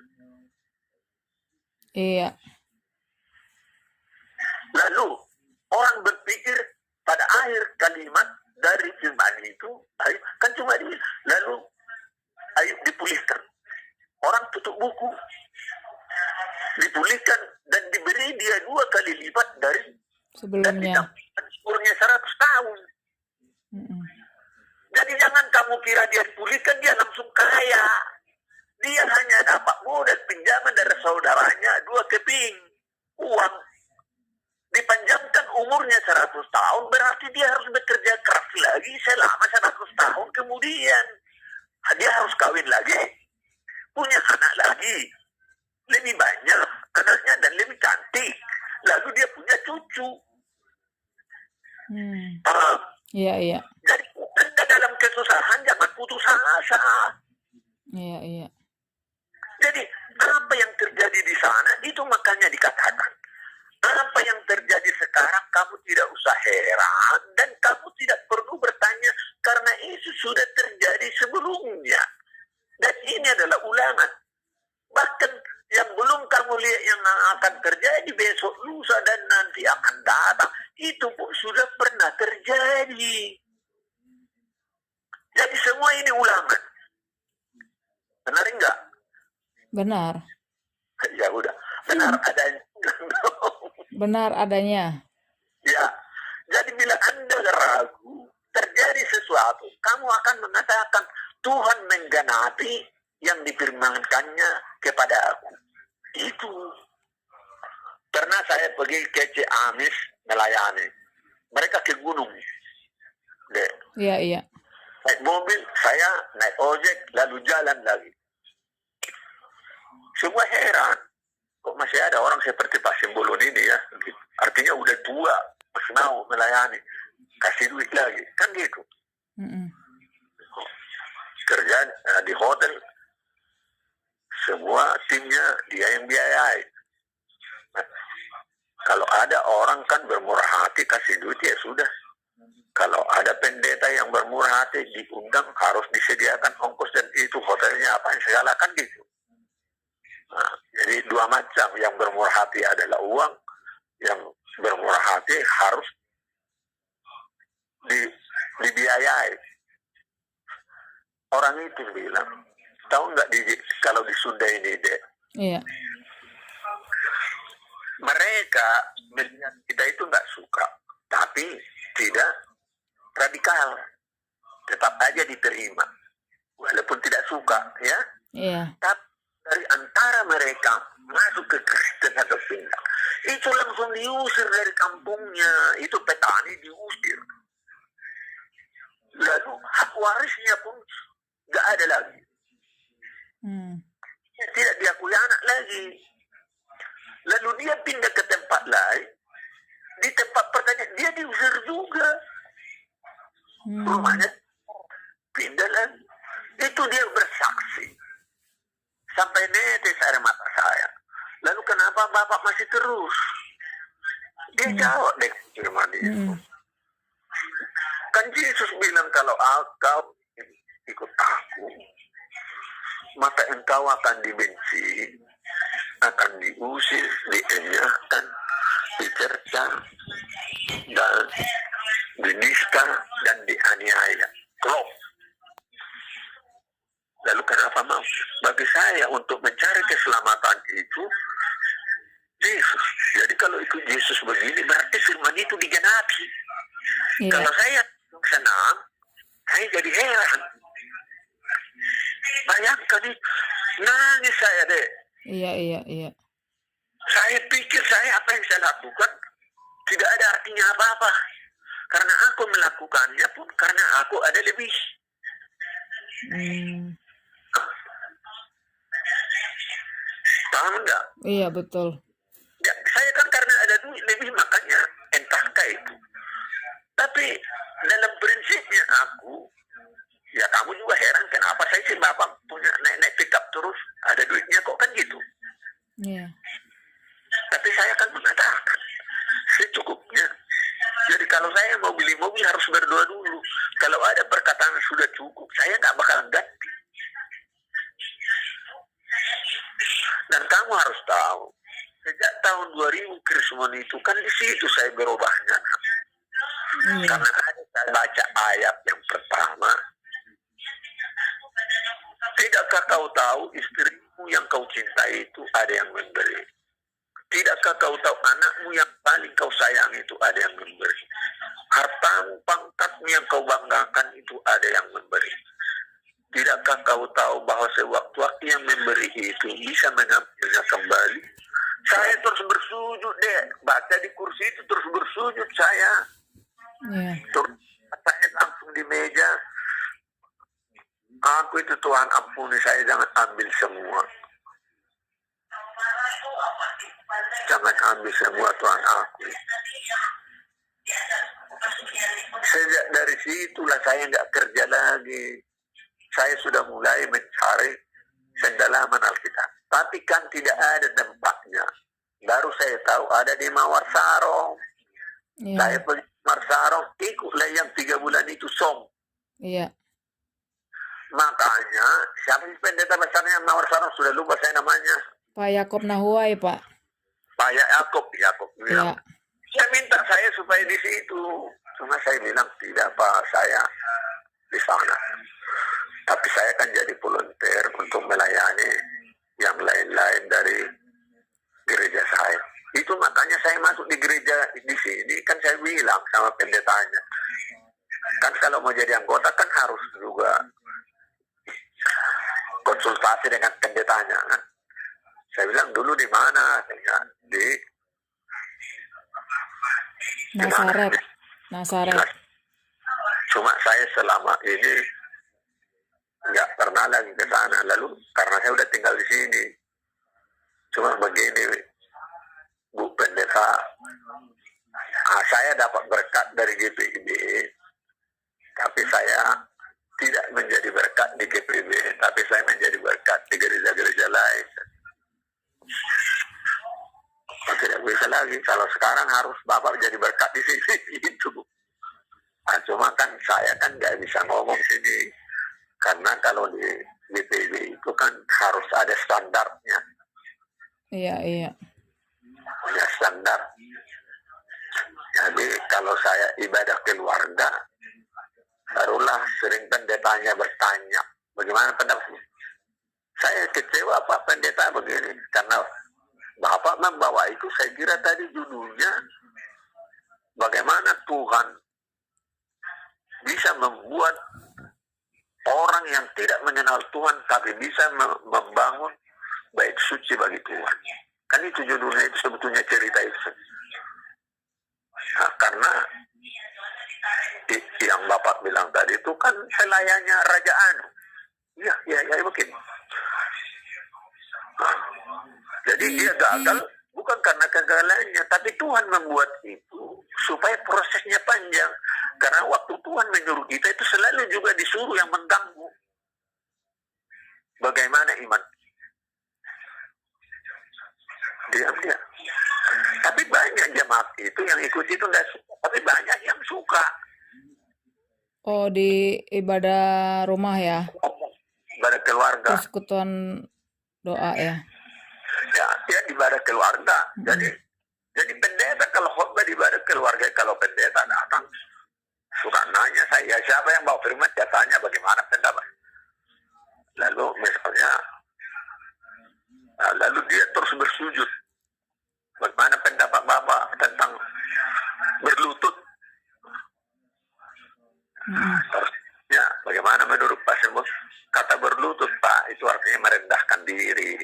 Iya. Lalu orang berpikir pada akhir kalimat dari firman itu, kan cuma lalu Ayub dipulihkan. Orang tutup buku, dipulihkan dan diberi dia 2 kali lipat dari Sebelumnya. umurnya 100 tahun. Jadi jangan kamu kira dia dipulihkan dia langsung kaya. Dia hanya dapat modal pinjaman dari saudaranya 2 keping uang. Dipanjangkan umurnya 100 tahun, berarti dia harus bekerja keras lagi selama 100 tahun kemudian. Dia harus kawin lagi, punya anak lagi, lebih banyak anaknya dan lebih cantik. Lalu dia punya cucu. Iya. Jadi Anda dalam kesusahan jangan putus asa. Iya. Jadi apa yang terjadi di sana itu makanya dikatakan, apa yang terjadi sekarang kamu tidak usah heran dan kamu tidak perlu bertanya karena itu sudah terjadi sebelumnya. Dan ini adalah ulangan. Bahkan yang belum kamu lihat yang akan terjadi besok, lusa, dan nanti akan datang, itu pun sudah pernah terjadi. Jadi semua ini ulangan. Benar enggak? Benar. Ya udah, benar adanya. Benar adanya. Ya, jadi bila Anda ragu, terjadi sesuatu, kamu akan mengatakan, Tuhan menggenapi yang difirmankannya kepada aku. Itu. Pernah saya pergi ke Ciamis melayani. Mereka ke gunung. Dek. Iya. Naik mobil, saya naik ojek, lalu jalan lagi. Semua heran. Kok masih ada orang seperti Pak Simbolon ini ya? Artinya udah tua, masih mau melayani. Kasih duit lagi. Kan gitu. Kerja di hotel, semua timnya dia yang biayai. Nah, kalau ada orang kan bermurah hati kasih duit ya sudah. Kalau ada pendeta yang bermurah hati diundang harus disediakan ongkos dan itu hotelnya apa yang segala kan gitu. Nah, jadi dua macam, yang bermurah hati adalah uang, yang bermurah hati harus dibiayai. Orang itu bilang, tahu nggak kalau di Sunda ini deh, Iya. mereka melihat kita itu nggak suka, tapi tidak radikal, tetap aja diterima, walaupun tidak suka, ya. Iya. Tapi dari antara mereka masuk ke Kristen atau pindah, itu langsung diusir dari kampungnya, itu petani diusir. Lalu hak warisnya pun nggak ada lagi. Tidak diakui anak lagi. Lalu dia pindah ke tempat lain, di tempat pertanian dia diusir juga. Rumahnya pindah lagi. Itu dia bersaksi. Sampai netes air mata saya. Lalu kenapa Bapak masih terus? Dia jawab deh firman itu. Kan Yesus bilang kalau kau ikut aku, maka engkau akan dibenci, akan diusir, dienyahkan, dicerca, dan dinista, dan dianiaya. Klop. Lalu kenapa mau? Bagi saya untuk mencari keselamatan itu Yesus. Jadi kalau itu Yesus begini, berarti firman itu digenapi. Iya. Kalau saya senang, saya jadi heran. Bayangkan nih, nangis saya deh. Iya. Saya pikir apa yang saya lakukan tidak ada artinya apa-apa. Karena aku melakukannya pun karena aku ada lebih. Paham enggak? Iya, betul. Ya, saya kan karena ada duit lebih, makanya entahkah itu. Tapi dalam prinsipnya aku, ya kamu juga heran kenapa saya sih Bapak punya naik pickup terus, ada duitnya kok kan gitu. Iya. Tapi saya kan mengatakan secukupnya. Jadi kalau saya mau beli mobil harus berdoa dulu. Kalau ada perkataan sudah cukup, saya nggak bakalan ganti. Dan kamu harus tahu, sejak tahun 2000 Krismon itu kan di situ saya berubahnya. Karena ada saya baca ayat yang pertama. Tidakkah kau tahu istrimu yang kau cintai itu ada yang memberi? Tidakkah kau tahu anakmu yang paling kau sayang itu ada yang memberi? Hartamu, pangkatmu yang kau banggakan itu ada yang memberi. Tidakkah kau tahu bahwa sewaktu-waktu yang memberi itu bisa mengambilnya kembali? Saya terus bersujud deh. Baca di kursi itu terus bersujud saya. Iya. Terus saya langsung di meja. Aku itu Tuhan ampuni saya, jangan ambil semua. Jangan ambil semua Tuhan aku. Sejak dari situlah saya nggak kerja lagi. Saya sudah mulai mencari pendalaman Alkitab. Tapi kan tidak ada tempatnya. Baru saya tahu ada di Mawar Sarong. Iya. Saya pergi ke Mawar Sarong, ikutlah yang 3 bulan itu som. Iya. Makanya, siapa sih pendeta besarnya Mawar Sarong? Sudah lupa saya namanya. Pak Yakob Nahuai, Pak. Pak Yakob Iya. Dia minta saya supaya di situ. Cuma saya bilang, tidak Pak, saya di sana. Tapi saya kan jadi volunteer untuk melayani yang lain-lain dari gereja saya. Itu makanya saya masuk di gereja di sini, kan saya bilang sama pendetanya. Kan kalau mau jadi anggota kan harus juga konsultasi dengan pendetanya kan. Saya bilang dulu di mana? Di Nasaret. Nasaret. Cuma saya selama ini nggak pernah lagi ke sana. Lalu karena saya udah tinggal di sini, cuma begini Bu Pendeta, saya dapat berkat dari GPIB, tapi saya tidak menjadi berkat di GPIB, tapi saya menjadi berkat di gereja-gereja lain. Tidak bisa lagi. Kalau sekarang harus Bapak jadi berkat di sini itu. Nah, cuma kan saya kan nggak bisa ngomong sini, karena kalau di GPIB itu kan harus ada standarnya. Iya. Punya standar. Jadi kalau saya ibadah keluarga, barulah sering pendetanya bertanya, bagaimana pendapat? Saya kecewa Pak Pendeta begini, karena Bapak membawa itu, saya kira tadi judulnya, bagaimana Tuhan bisa membuat orang yang tidak mengenal Tuhan, tapi bisa membangun bait suci bagi Tuhan. Kan itu judulnya, itu sebetulnya cerita itu. Nah, karena yang Bapak bilang tadi itu kan pelayannya Raja Anu. Ya begini. Nah, jadi dia gagal bukan karena kegagalannya, tapi Tuhan membuat itu supaya prosesnya panjang. Karena waktu Tuhan menyuruh kita itu selalu juga disuruh yang mengganggu. Bagaimana iman? Diam dia. Tapi banyak jemaat itu yang ikut itu enggak suka, tapi banyak yang suka. Oh, di ibadah rumah ya? Ibadah keluarga. Persekutuan doa ya? Ya ibadah keluarga. Jadi pendeta kalau khotbah di ibadah keluarga, kalau pendeta datang suka nanya saya, siapa yang bawa firman, dia tanya bagaimana pendapat. Lalu misalnya, lalu dia terus bersujud. Bagaimana pendapat Bapak tentang berlutut? Terus, ya, bagaimana menurut Pak Sembus? Kata berlutut Pak, itu artinya merendahkan diri.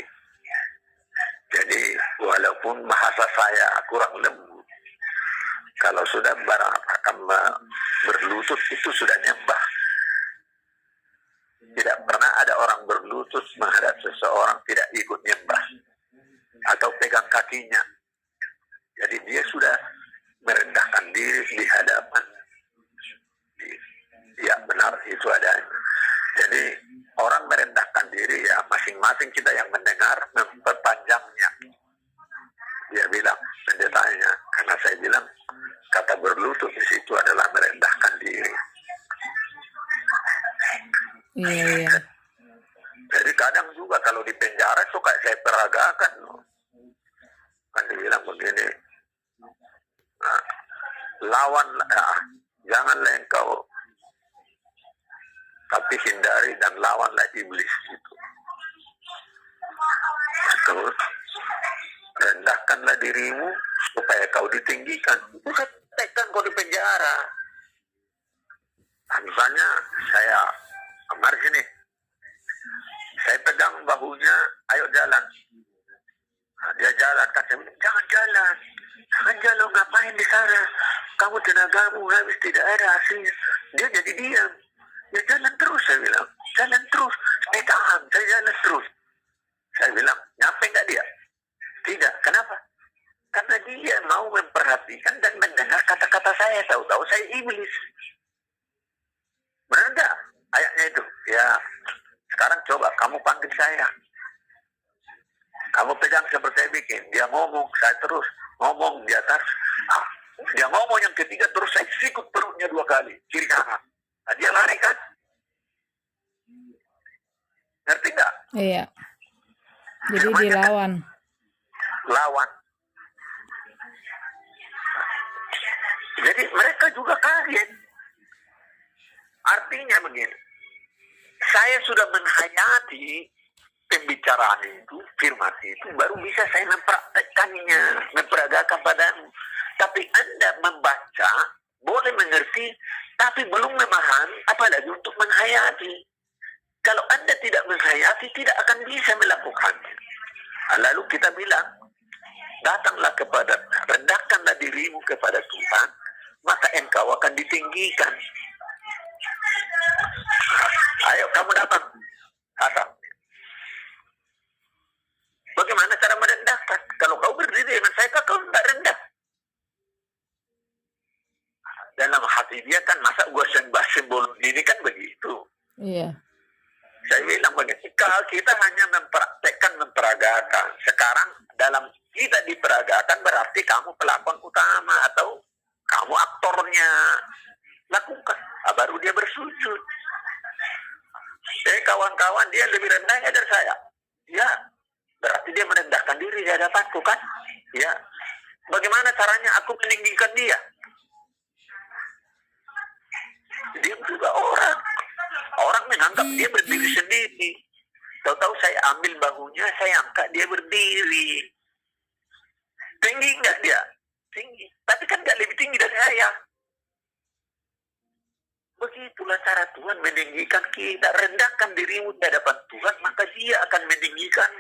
Jadi walaupun bahasa saya kurang lembut, kalau sudah barang akan berlutut itu sudah nyembah. Tidak pernah ada orang berlutut menghadap seseorang tidak ikut nyembah atau pegang kakinya. Jadi dia sudah merendahkan diri di hadapan. Ya benar itu adanya. Jadi orang merendahkan diri ya masing-masing kita yang mendengar memperpanjangnya. Dia bilang pendetanya, karena saya bilang kata berlutut di situ adalah merendahkan diri. Iya. Jadi kadang juga kalau di penjara suka saya peragakan. Kan dibilang begini, lawan, janganlah engkau, tapi hindari dan lawanlah iblis itu. Terus rendahkanlah dirimu supaya kau ditinggikan. Itu saya tekan kau di penjara. Nah, misalnya saya kemarin sini, saya pegang bahunya, ayo jalan. Nah, dia jalan, kan saya bilang, jangan jalan, ngapain di sana? Kamu tenagamu habis, tidak ada hasilnya. Dia jadi diam. Ya jalan terus, saya bilang. Jalan terus. Saya tahan, saya jalan terus. Saya bilang, nyampe nggak dia? Tidak. Kenapa? Karena dia mau memperhatikan dan mendengar kata-kata saya. Tahu-tahu saya iblis. Benar nggak ayatnya itu? Ya, sekarang coba kamu panggil saya. Kamu pegang seperti saya bikin. Dia ngomong, saya terus ngomong di atas. Dia ngomong yang ketiga, terus saya sikut perutnya 2 kali. Kiri kanan. Nah, dia lari kan? Ngerti nggak? Iya. Jadi dilawan. Lawan. Jadi mereka juga kaget. Artinya begini, saya sudah menghayati pembicaraan itu, firmasi itu, baru bisa saya mempraktekannya, memperagakan padamu. Tapi Anda membaca, boleh mengerti, tapi belum memahami, apalagi untuk menghayati. Kalau Anda tidak menghayati, tidak akan bisa melakukannya. Lalu kita bilang, datanglah kepada, rendahkanlah dirimu kepada Tuhan, maka engkau akan ditinggikan. Ayo kamu datang atas. Bagaimana cara merendahkan? Kalau kau berdiri dengan saya, kau tidak rendah. Dalam hati dia kan, masa gua sembah simbol ini kan begitu. Iya. Saya bilang begini, kalau kita hanya mempraktekkan, memperagakan. Sekarang dalam kita diperagakan berarti kamu pelakon utama atau kamu aktornya. Lakukan, baru dia bersujud. Kawan-kawan dia lebih rendahnya dari saya. Ya, berarti dia merendahkan diri di hadapanku kan? Ya. Bagaimana caranya aku meninggikan dia? Dia juga orang. Orang menganggap dia berdiri sendiri. Tahu-tahu saya ambil bahunya, saya angkat dia berdiri. Tinggi enggak dia? Tinggi. Tapi kan enggak lebih tinggi dari saya. Begitulah cara Tuhan meninggikan kita. Rendahkan dirimu di hadapan Tuhan, maka dia akan meninggikan.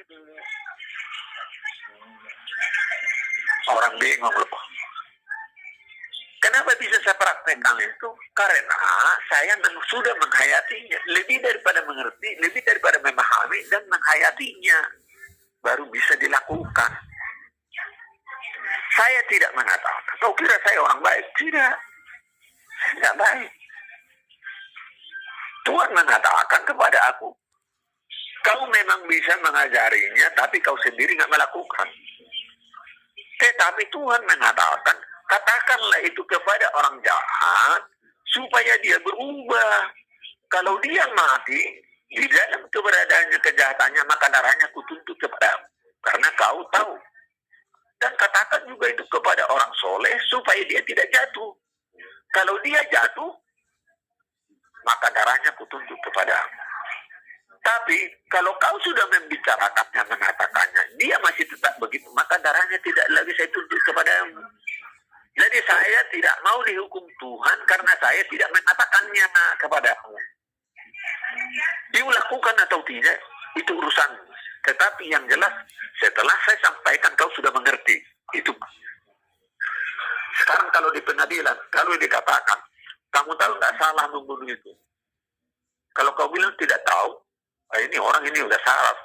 Orang bingung loh. Kenapa bisa saya praktekkan itu? Karena saya sudah menghayatinya. Lebih daripada mengerti, lebih daripada memahami dan menghayatinya. Baru bisa dilakukan. Saya tidak mengatakan, kau kira saya orang baik? Tidak. Saya tidak baik. Tuhan mengatakan kepada aku, kau memang bisa mengajarinya, tapi kau sendiri nggak melakukan. Tetapi Tuhan mengatakan, katakanlah itu kepada orang jahat, supaya dia berubah. Kalau dia mati, di dalam keberadaannya, kejahatannya, maka darahnya kutuntut kepadamu. Karena kau tahu. Dan katakan juga itu kepada orang soleh, supaya dia tidak jatuh. Kalau dia jatuh, maka darahnya kutunjuk kepadamu. Tapi kalau kau sudah membicarakannya, mengatakannya, dia masih tetap begitu, maka darahnya tidak lagi saya tunjuk kepadamu. Jadi saya tidak mau dihukum Tuhan karena saya tidak mengatakannya kepadamu. Dilakukan atau tidak, itu urusan. Tetapi yang jelas, setelah saya sampaikan, kau sudah mengerti. Itu. Sekarang kalau di pengadilan, kalau dikatakan, kamu tahu nggak salah membunuh itu. Kalau kau bilang tidak tahu, ini orang ini udah salah.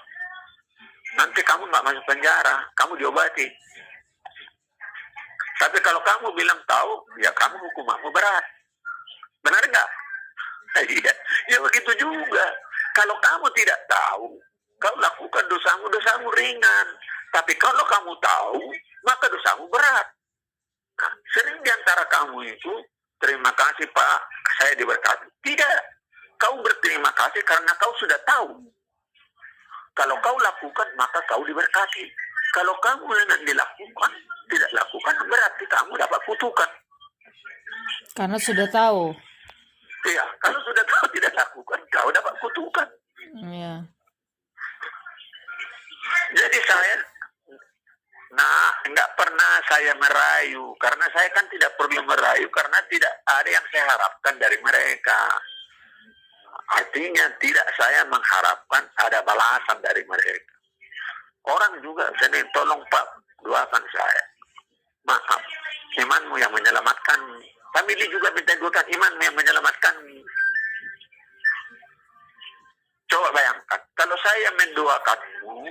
Nanti kamu nggak masuk penjara, kamu diobati. Tapi kalau kamu bilang tahu, ya kamu hukumanmu berat. Benar nggak? Iya, ya begitu juga. Kalau kamu tidak tahu, kau lakukan dosamu ringan. Tapi kalau kamu tahu, maka dosamu berat. Nah, sering diantara kamu itu, terima kasih Pak, saya diberkati. Tidak, kau berterima kasih karena kau sudah tahu. Kalau kau lakukan, maka kau diberkati. Kalau kamu yang dilakukan, tidak lakukan, berarti kamu dapat kutukan. Karena sudah tahu. Iya, kalau sudah tahu tidak lakukan, kau dapat kutukan. Iya. Jadi saya, enggak pernah saya merayu, karena saya kan tidak perlu merayu, karena tidak ada yang saya harapkan dari mereka. Artinya tidak saya mengharapkan ada balasan dari mereka. Orang juga sini, tolong Pak, doakan saya. Maaf, imanmu yang menyelamatkan. Famili juga minta doakan, imanmu yang menyelamatkan. Coba bayangkan, kalau saya mendoakanmu,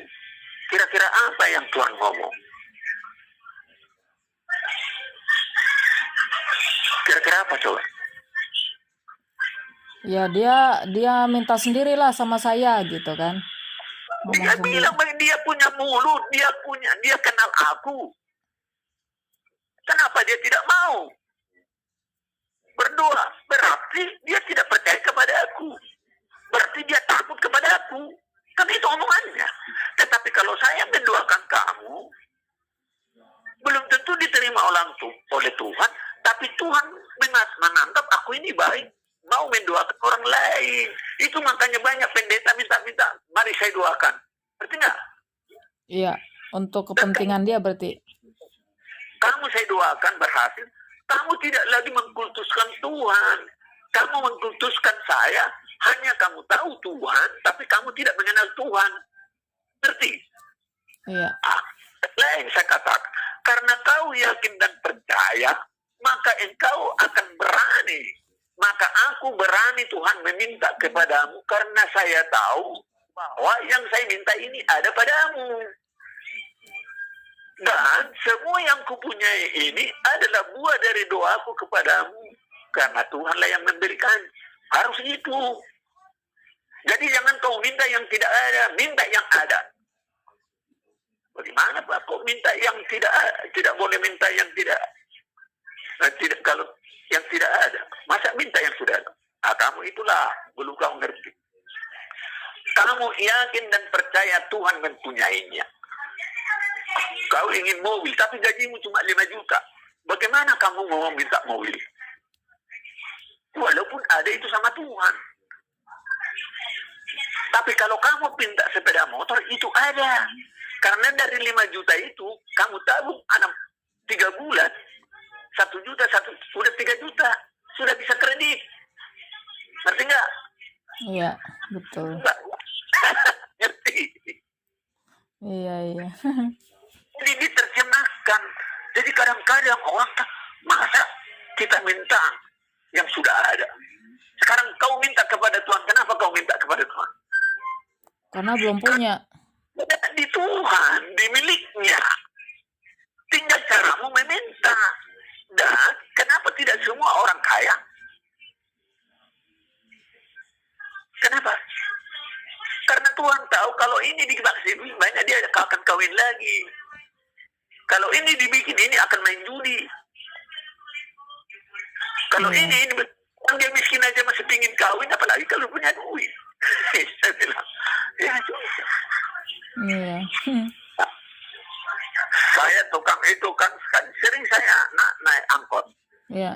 kira-kira apa yang Tuhan ngomong? Kira-kira apa coba? Ya dia minta sendirilah sama saya gitu kan. Dia bilang dia punya mulut, dia kenal aku. Kenapa dia tidak mau berdoa? Berarti dia tidak percaya kepada aku. Berarti dia takut kepada aku. Kan itu omongannya. Tetapi kalau saya mendoakan kamu, belum tentu diterima oleh Tuhan, tapi Tapi Tuhan menganggap aku ini baik, mau mendoakan orang lain. Itu makanya banyak pendeta minta, mari saya doakan. Berarti nggak? Iya, untuk kepentingan dia berarti. Kamu saya doakan berhasil, kamu tidak lagi mengkultuskan Tuhan. Kamu mengkultuskan saya, hanya kamu tahu Tuhan, tapi kamu tidak mengenal Tuhan. Ngerti? Iya. Lain saya katakan, karena kau yakin dan percaya, maka engkau akan berani. Maka aku berani Tuhan meminta kepadamu, karena saya tahu bahwa yang saya minta ini ada padamu. Dan semua yang kupunyai ini adalah buah dari doaku kepadamu. Karena Tuhanlah yang memberikan. Harus itu. Jadi jangan kau minta yang tidak ada, minta yang ada. Bagaimana Pak? Kau minta yang tidak boleh minta yang tidak. Tidak kalau yang tidak ada. Masa minta yang sudah ada? Kamu itulah belum kau ngerti. Kamu yakin dan percaya Tuhan mempunyainya. Kau ingin mobil, tapi gajimu cuma 5 juta. Bagaimana kamu mau minta mobil? Walaupun ada itu sama Tuhan. Tapi kalau kamu minta sepeda motor, itu ada. Karena dari 5 juta itu, kamu tabung 3 bulan, 1 juta, sudah 3 juta. Sudah bisa kredit. Ngerti nggak? Iya, betul. Ngerti? Iya. Jadi diterjemahkan. Jadi kadang-kadang orang masa kita minta yang sudah ada. Sekarang kau minta kepada Tuhan. Kenapa kau minta kepada Tuhan? Karena belum punya. Di Tuhan, di miliknya. Tinggal caramu meminta. Dan kenapa tidak semua orang kaya? Kenapa? Karena Tuhan tahu kalau ini dibaksin banyak dia akan kawin lagi. Kalau ini dibikin ini akan main judi. Kalau ini orang dia miskin aja masih pingin kawin, apalagi kalau punya duit. Saya bilang, ya juga. Iya. Saya tukang itu kan sering saya naik angkot. Iya.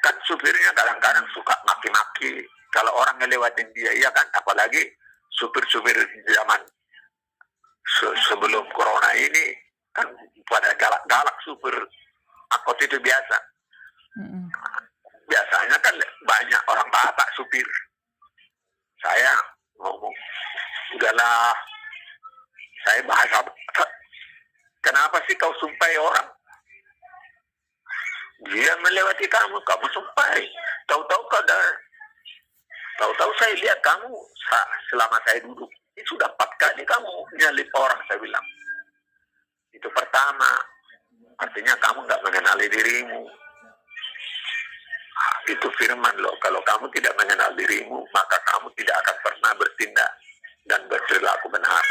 Kan supirnya kadang-kadang suka maki-maki kalau orang ngelewatin dia, iya kan? Apalagi supir-supir zaman sebelum corona ini kan pada galak-galak supir angkot itu biasa. Biasanya kan banyak orang Batak supir. Saya ngomong, udahlah, saya bahasa, kenapa sih kau sumpai orang? Dia melewati kamu sumpai. Tahu-tahu saya lihat kamu selama saya duduk. Ini sudah 4 kali kamu nyalip orang, saya bilang. Itu pertama. Artinya kamu nggak mengenali dirimu. Itu firman loh. Kalau kamu tidak mengenal dirimu, maka kamu tidak akan pernah bertindak dan berperilaku benar.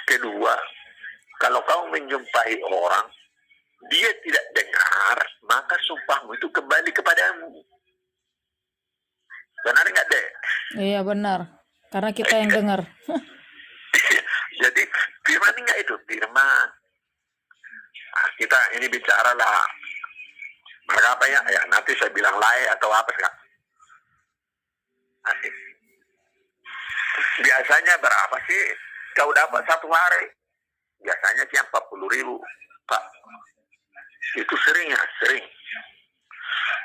Kedua, kalau kamu menjumpai orang, dia tidak dengar, maka sumpahmu itu kembali kepadamu. Benar nggak, Dek? Iya benar. Karena kita yang dengar. Jadi firman nggak itu? Firman. Nah, kita ini bicara lah. Berapa ya? Ya nanti saya bilang lain atau apa sih? Biasanya berapa sih kau dapat satu hari? Biasanya sih 40.000, Pak. Itu sering.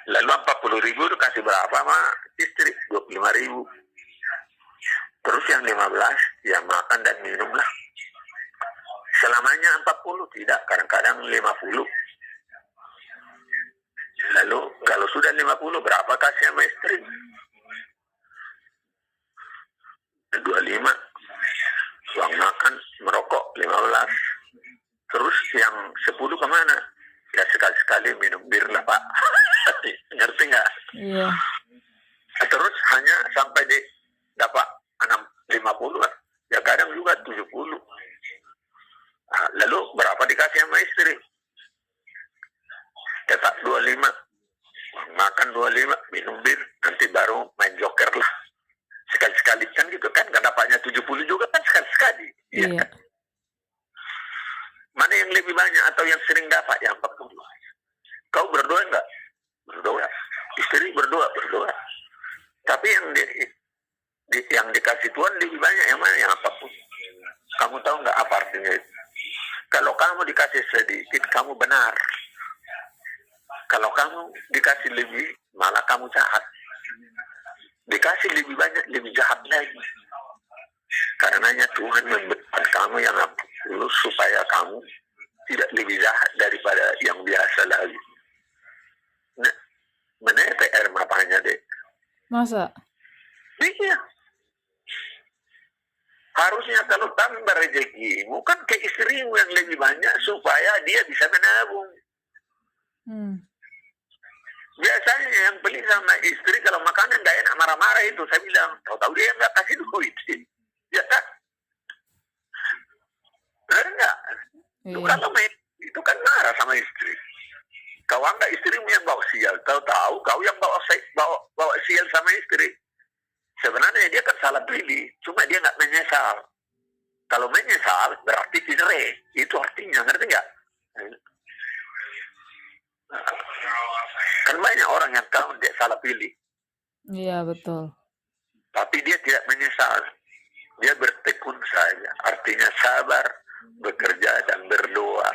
Lalu 40.000 itu kasih berapa sama istri? 25.000. Terus yang 15 ya makan dan minum lah. Selamanya 40 tidak, kadang-kadang 50. Lalu kalau sudah 50 berapa kasih sama istri? 25. Uang makan, merokok 15. Terus yang 10 kemana? Ya sekali-sekali minum bir lah, Pak. Ngerti nggak? Iya. Terus hanya sampai di dapat 50 kan? Ya kadang juga 70. Nah, lalu berapa dikasih sama istri? Tetap 25. Makan 25, minum bir, nanti baru main joker lah. Sekali-sekali kan gitu kan, gak dapatnya 70 juga kan sekali-sekali. Iya. Ya kan? Mana yang lebih banyak atau yang sering dapat? Yang 40. Tapi yang dikasih Tuhan lebih banyak yang mana, yang apapun. Kamu tahu nggak apa artinya itu? Kalau kamu dikasih sedikit, kamu benar. Kalau kamu dikasih lebih, malah kamu jahat. Dikasih lebih banyak, lebih jahat lagi. Karenanya Tuhan memberikan kamu yang tulus supaya kamu tidak lebih jahat daripada yang biasa lagi. Nah, mana PR apanya deh? Masa? Iya. Harusnya kalau tambah rezekimu kan ke istrimu yang lebih banyak supaya dia bisa menabung. Biasanya yang beli sama istri kalau makanan nggak enak marah-marah itu, saya bilang, tahu-tahu dia nggak kasih duit. Ya kan? Benar nggak? Itu Iya. kalau itu kan marah sama istri. Kau anggap istrimu yang bawa sial, tahu-tahu kau yang bawa sial sama istri. Sebenarnya dia kan salah pilih, cuma dia nggak menyesal. Kalau menyesal berarti cerai, itu artinya, ngerti nggak? Kan banyak orang yang tahu dia salah pilih, Iya, betul. tapi dia tidak menyesal. Dia bertekun saja, artinya sabar, bekerja dan berdoa.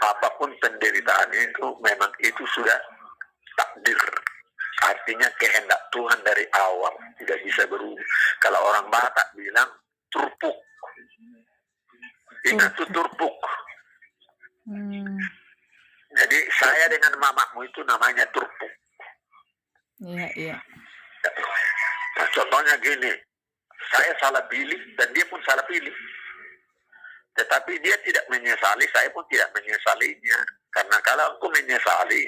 Apapun penderitaan itu, memang itu sudah takdir. Artinya kehendak Tuhan dari awal, tidak bisa berubah. Kalau orang Batak bilang turpuk, ingat tuh turpuk. Jadi saya dengan mamamu itu namanya turpuk. Iya. Nah, contohnya gini, saya salah pilih dan dia pun salah pilih. Tetapi dia tidak menyesali, saya pun tidak menyesalinya. Karena kalau aku menyesali,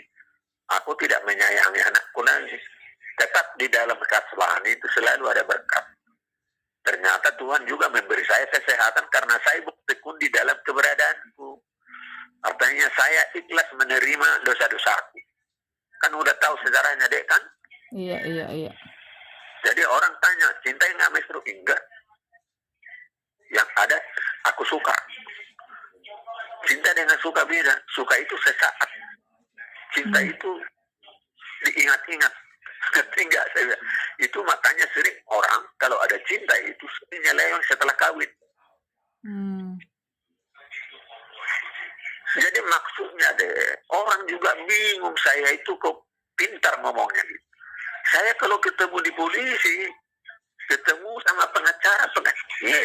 aku tidak menyayangi anakku lagi. Tetap di dalam kesalahan itu selalu ada berkat. Ternyata Tuhan juga memberi saya kesehatan karena saya bertekun di dalam keberadaanku. Artinya saya ikhlas menerima dosa-dosaku. Kan udah tahu sejarahnya dek kan? Iya. Jadi orang tanya, cintai nggak Maestro? Enggak. Yang ada, aku suka. Cinta dengan suka beda. Suka itu sesaat. Cinta itu diingat-ingat. Enggak, saya itu makanya sering orang kalau ada cinta itu seringnya lewat setelah kawin. Jadi maksudnya deh, orang juga bingung, saya itu kok pintar ngomongnya gitu. Saya kalau ketemu di polisi, ketemu sama pengacara,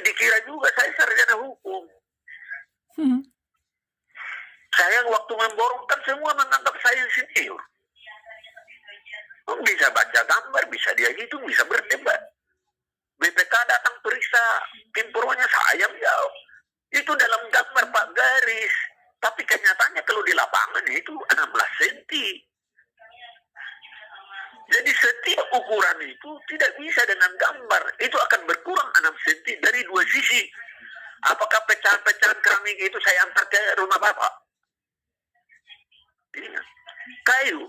dikira juga saya sarjana hukum. Saya waktu memborong kan semua menganggap saya senior. Bisa baca gambar, bisa dia gitu, bisa berdebat. BPK datang periksa timpronya, saya jawab. Itu dalam gambar Pak garis. Tapi kenyataannya kalau di lapangan itu 16 cm. Jadi setiap ukuran itu tidak bisa dengan gambar. Itu akan berkurang 6 cm dari dua sisi. Apakah pecahan-pecahan keramik itu saya antar ke rumah Bapak? Iya. Kayu.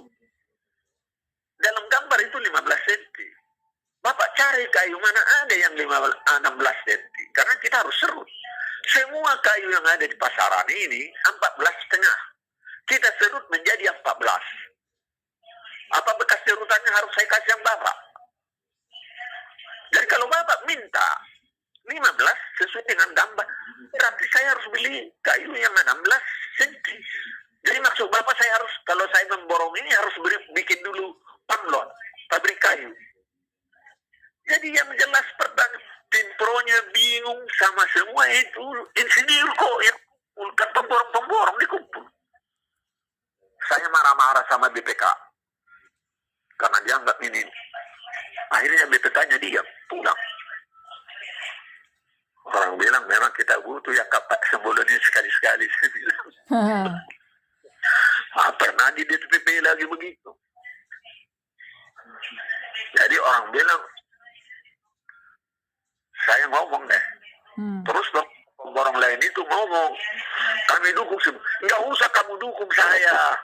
Dalam gambar itu 15 cm. Bapak cari kayu mana ada yang 16 cm. Karena kita harus serut. Semua kayu yang ada di pasaran ini 14,5. Kita serut menjadi 14. Apa bekas serutannya harus saya kasih yang Bapak? Jadi kalau Bapak minta 15 sesuai dengan gambar, berarti saya harus beli kayu yang 16 cm. Jadi maksud Bapak saya harus, kalau saya memborong ini harus bikin dulu pamlon, pabrik kayu. Jadi yang jelas pertanyaan, timpronya bingung sama semua itu, insinyur kok yang kan pemborong-pemborong dikumpul. Saya marah-marah sama BPK. Karena dia anggap ini. Akhirnya BPK-nya diam, pulang. Orang bilang memang kita butuh ya kapak sembolon ini sekali-sekali. Pernah di DPP lagi begitu. Jadi orang bilang, saya ngomong deh. Terus orang lain itu ngomong, kami dukung semua. Nggak usah kamu dukung saya.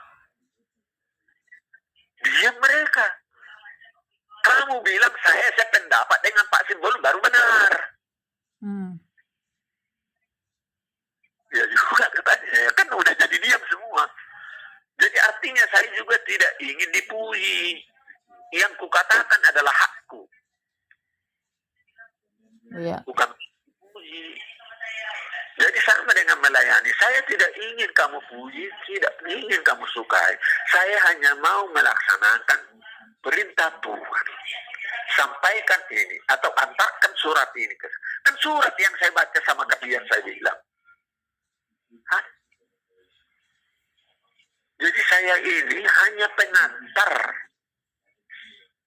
Diam mereka. Kamu bilang saya sependapat dengan Pak Simbolon baru benar. Ya juga katanya, kan udah jadi diam semua. Jadi artinya saya juga tidak ingin dipuji. yang kukatakan adalah hakku, Iya. bukan puji. Jadi sama dengan melayani. Saya tidak ingin kamu puji, tidak ingin kamu sukai. Saya hanya mau melaksanakan perintah Tuhan. Sampaikan ini atau antarkan surat ini. Kan surat yang saya baca sama kalian saya bilang. Hah? Jadi saya ini hanya pengantar.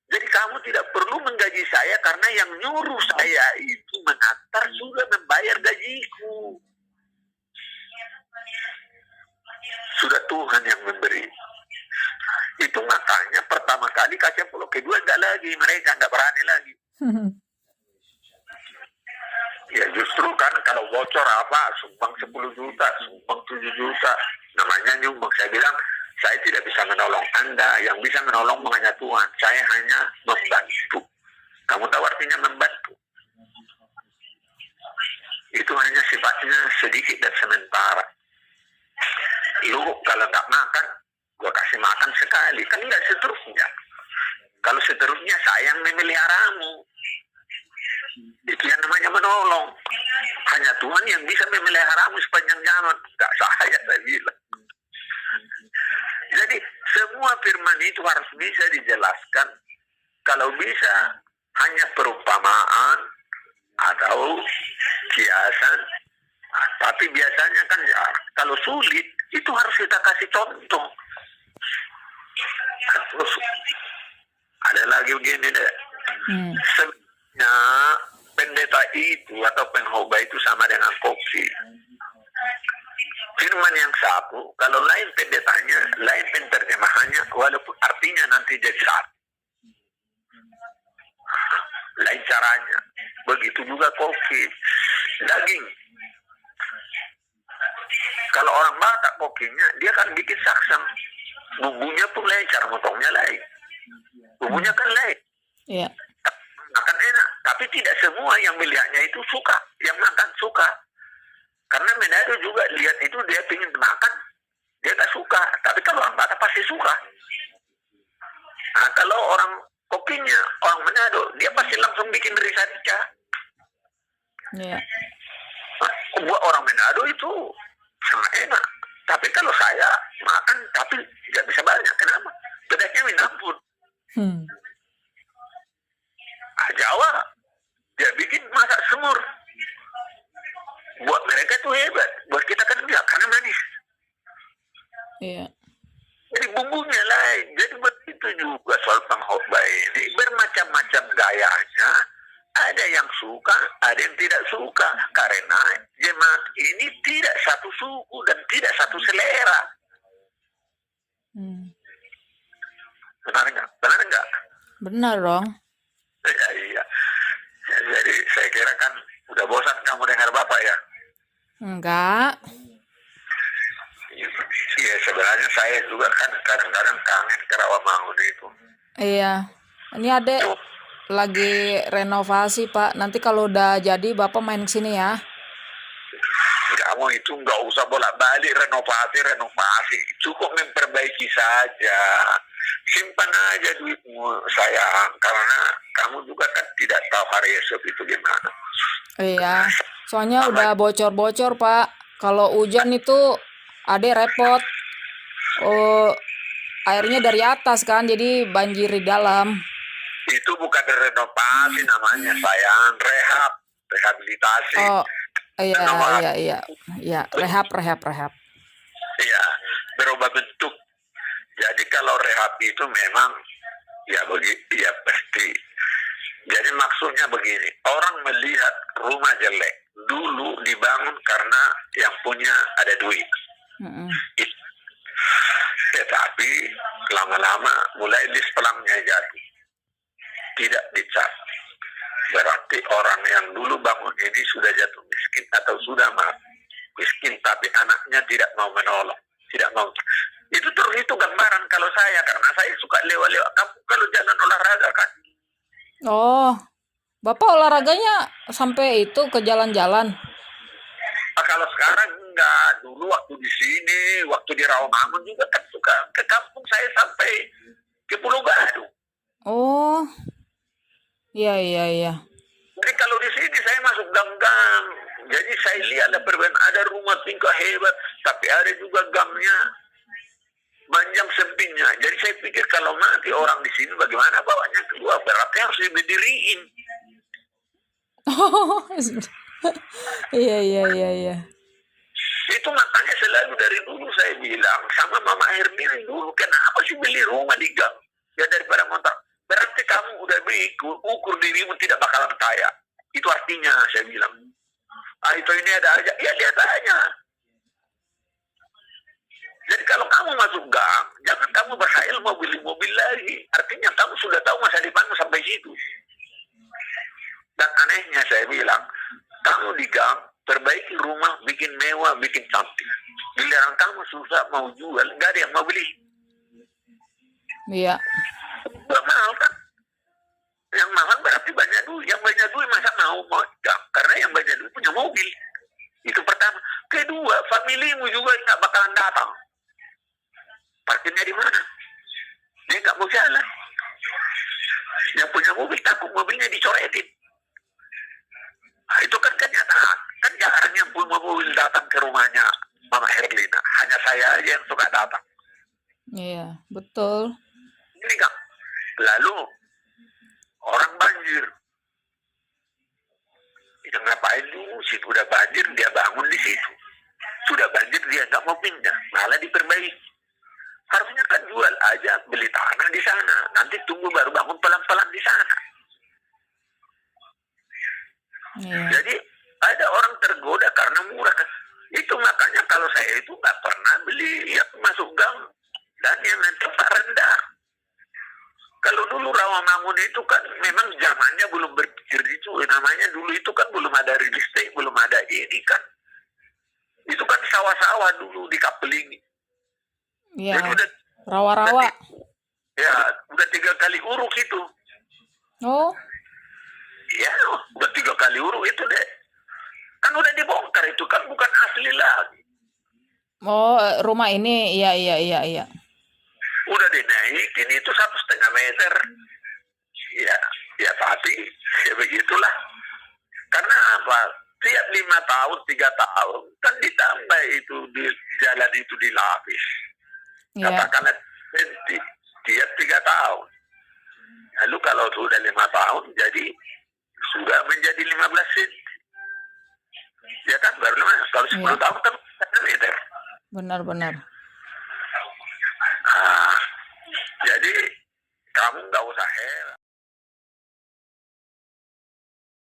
Jadi kamu tidak perlu menggaji saya karena yang nyuruh saya itu mengantar sudah membayar gajiku. Sudah Tuhan yang memberi. Itu makanya pertama kali kaca pulau, kedua enggak lagi, mereka enggak berani lagi. Ya justru kan kalau bocor apa, sumbang 10 juta, sumbang 7 juta, namanya nyumbang. Saya bilang, saya tidak bisa menolong Anda, yang bisa menolong hanya Tuhan. Saya hanya membantu. Kamu tahu artinya membantu? Itu hanya sifatnya sedikit dan sementara. Lu kalau nggak makan, gua kasih makan sekali. Kan nggak seterusnya. Kalau seterusnya saya yang memeliharamu. Itu yang namanya menolong. Hanya Tuhan yang bisa memeliharamu sepanjang zaman. Nggak saya bilang. Jadi semua firman itu harus bisa dijelaskan. Kalau bisa hanya perumpamaan atau kiasan. Tapi biasanya kan ya kalau sulit itu harus kita kasih contoh. Terus ada lagi begini deh. Sebenarnya pendeta itu atau pengkhotbah itu sama dengan koki. Firman yang satu, kalau lain pendetanya, lain penterjemahannya, walaupun artinya nanti jadi satu. Lain caranya. Begitu juga koki. Daging. Kalau orang Batak kokinya, dia kan bikin saksang. Bumbunya pun lain, cara motongnya lain. Bumbunya kan lain. Iya. Makan enak. Tapi tidak semua yang melihatnya itu suka. Yang makan suka. Karena Manado juga lihat itu dia ingin makan. Dia tak suka. Tapi kalau orang Batak pasti suka. Nah, kalau orang kokinya, orang Manado, dia pasti langsung bikin rica-rica. Iya. Nah, buat orang Manado itu sangat enak. Tapi kalau saya makan, tapi tidak bisa banyak. Kenapa? Bedanya minum pun. Jawa, dia bikin masak semur. Buat mereka itu hebat. Buat kita kan enggak, karena manis. Iya. Jadi bumbunya lain. Jadi begitu juga soal pengkhotbah ini. Bermacam-macam gayanya. Ada yang suka, ada yang tidak suka. Karena jemaat ini tidak satu suku dan tidak satu selera. Benar enggak? Benar enggak? Benar dong. Ya, iya. Ya, jadi saya kira kan udah bosan kamu dengar Bapak ya? Enggak. Iya, sebenarnya saya juga kan kadang-kadang kangen ke Rawamangun itu. Iya. Ini adek lagi renovasi, Pak. Nanti kalau udah jadi Bapak main ke sini ya. Kamu itu nggak usah bolak-balik renovasi. Cukup memperbaiki saja. Simpan aja duitmu sayang. Karena kamu juga kan tidak tahu hari esok itu gimana. Iya. Soalnya udah bocor-bocor, Pak. Kalau hujan itu adek repot. Oh, airnya dari atas kan, jadi banjir di dalam. Itu bukan renovasi namanya sayang. Rehabilitasi. Oh, iya. Rehab. Iya, berubah bentuk. Jadi kalau rehab itu memang ya begitu ya pasti. Jadi maksudnya begini, orang melihat rumah jelek dulu dibangun karena yang punya ada duit. Tetapi lama-lama mulai dispelangnya jatuh, tidak dicat. Berarti orang yang dulu bangun ini sudah jatuh miskin atau sudah miskin, tapi anaknya tidak mau menolong, tidak mau. Itu terus itu gambaran kalau saya, karena saya suka lewat-lewat kampung kalau jalan olahraga kan. Oh, Bapak olahraganya sampai itu ke jalan-jalan? Nah, kalau sekarang enggak, dulu waktu di sini, waktu di Rawamangun juga kan suka ke kampung saya sampai ke Pulau Gadung. Oh, iya iya iya. Jadi kalau di sini saya masuk gang-gang, jadi saya lihat ada perbedaan, ada rumah tingkah hebat, tapi ada juga gangnya panjang sempitnya. Jadi saya pikir kalau mati orang di sini bagaimana bawanya keluar, berarti harus diberdiriin. Oh, iya iya iya iya. Itu makanya selalu dari dulu saya bilang sama Mama Hermina dulu, kenapa sih beli rumah di gang? Ya daripada ngontrak. Berarti kamu udah beli, ukur dirimu tidak bakalan kaya. Itu artinya saya bilang. Ah itu ini ada aja, ya lihat aja. Jadi kalau kamu masuk gang, jangan kamu berkhayal mau beli mobil lagi. Artinya kamu sudah tahu masa depanmu sampai situ. Dan anehnya saya bilang, kamu di gang, perbaiki rumah, bikin mewah, bikin cantik. Giliran kamu susah mau jual, nggak ada yang mau beli. Iya. Gak mahal kan? Yang mahal berarti banyak duit. Yang banyak duit masa mau gang? Karena yang banyak duit punya mobil. Itu pertama. Kedua, familimu juga nggak bakalan datang. Parkirnya di mana? Dia nggak mau jalan. Yang punya mobil takut mobilnya dicoretin. Nah, itu kan kenyataan. Kan jarang yang punya mobil datang ke rumahnya Mama Herlina. Hanya saya aja yang suka datang. Iya, betul. Ini kan. Lalu orang banjir. Itu ngapain dulu? Situ udah banjir, dia bangun di situ. Sudah banjir, dia nggak mau pindah. Malah diperbaiki. Harusnya kan jual aja, beli tanah di sana. Nanti tunggu baru bangun pelan-pelan di sana. Iya. Jadi ada orang tergoda karena murah. Itu makanya kalau saya itu nggak pernah beli yang masuk gang dan yang tempat rendah. Kalau dulu Rawamangun itu kan memang zamannya belum berpikir itu. Namanya dulu itu kan belum ada real estate, belum ada ini kan. Itu kan sawah-sawah dulu di Kapeling. Iya. Jadi udah, Rawa-rawa. ya udah 3 kali uruk itu. Oh, Ya udah 3 kali uruk itu deh. Kan udah dibongkar itu kan bukan asli lagi. oh rumah ini, iya iya iya iya. Udah dinaikin itu 1,5 meter. Ya, ya tapi ya begitulah. Karena apa? Tiap 5 tahun, 3 tahun kan ditambah itu di jalan itu dilapis. Iya. Katakanlah tiap 3 tahun. Lalu kalau sudah 5 tahun jadi sudah menjadi 15 cm. Ya kan baru kalau 10 Iya. tahun kan 1 meter. Benar-benar. Nah, jadi kamu nggak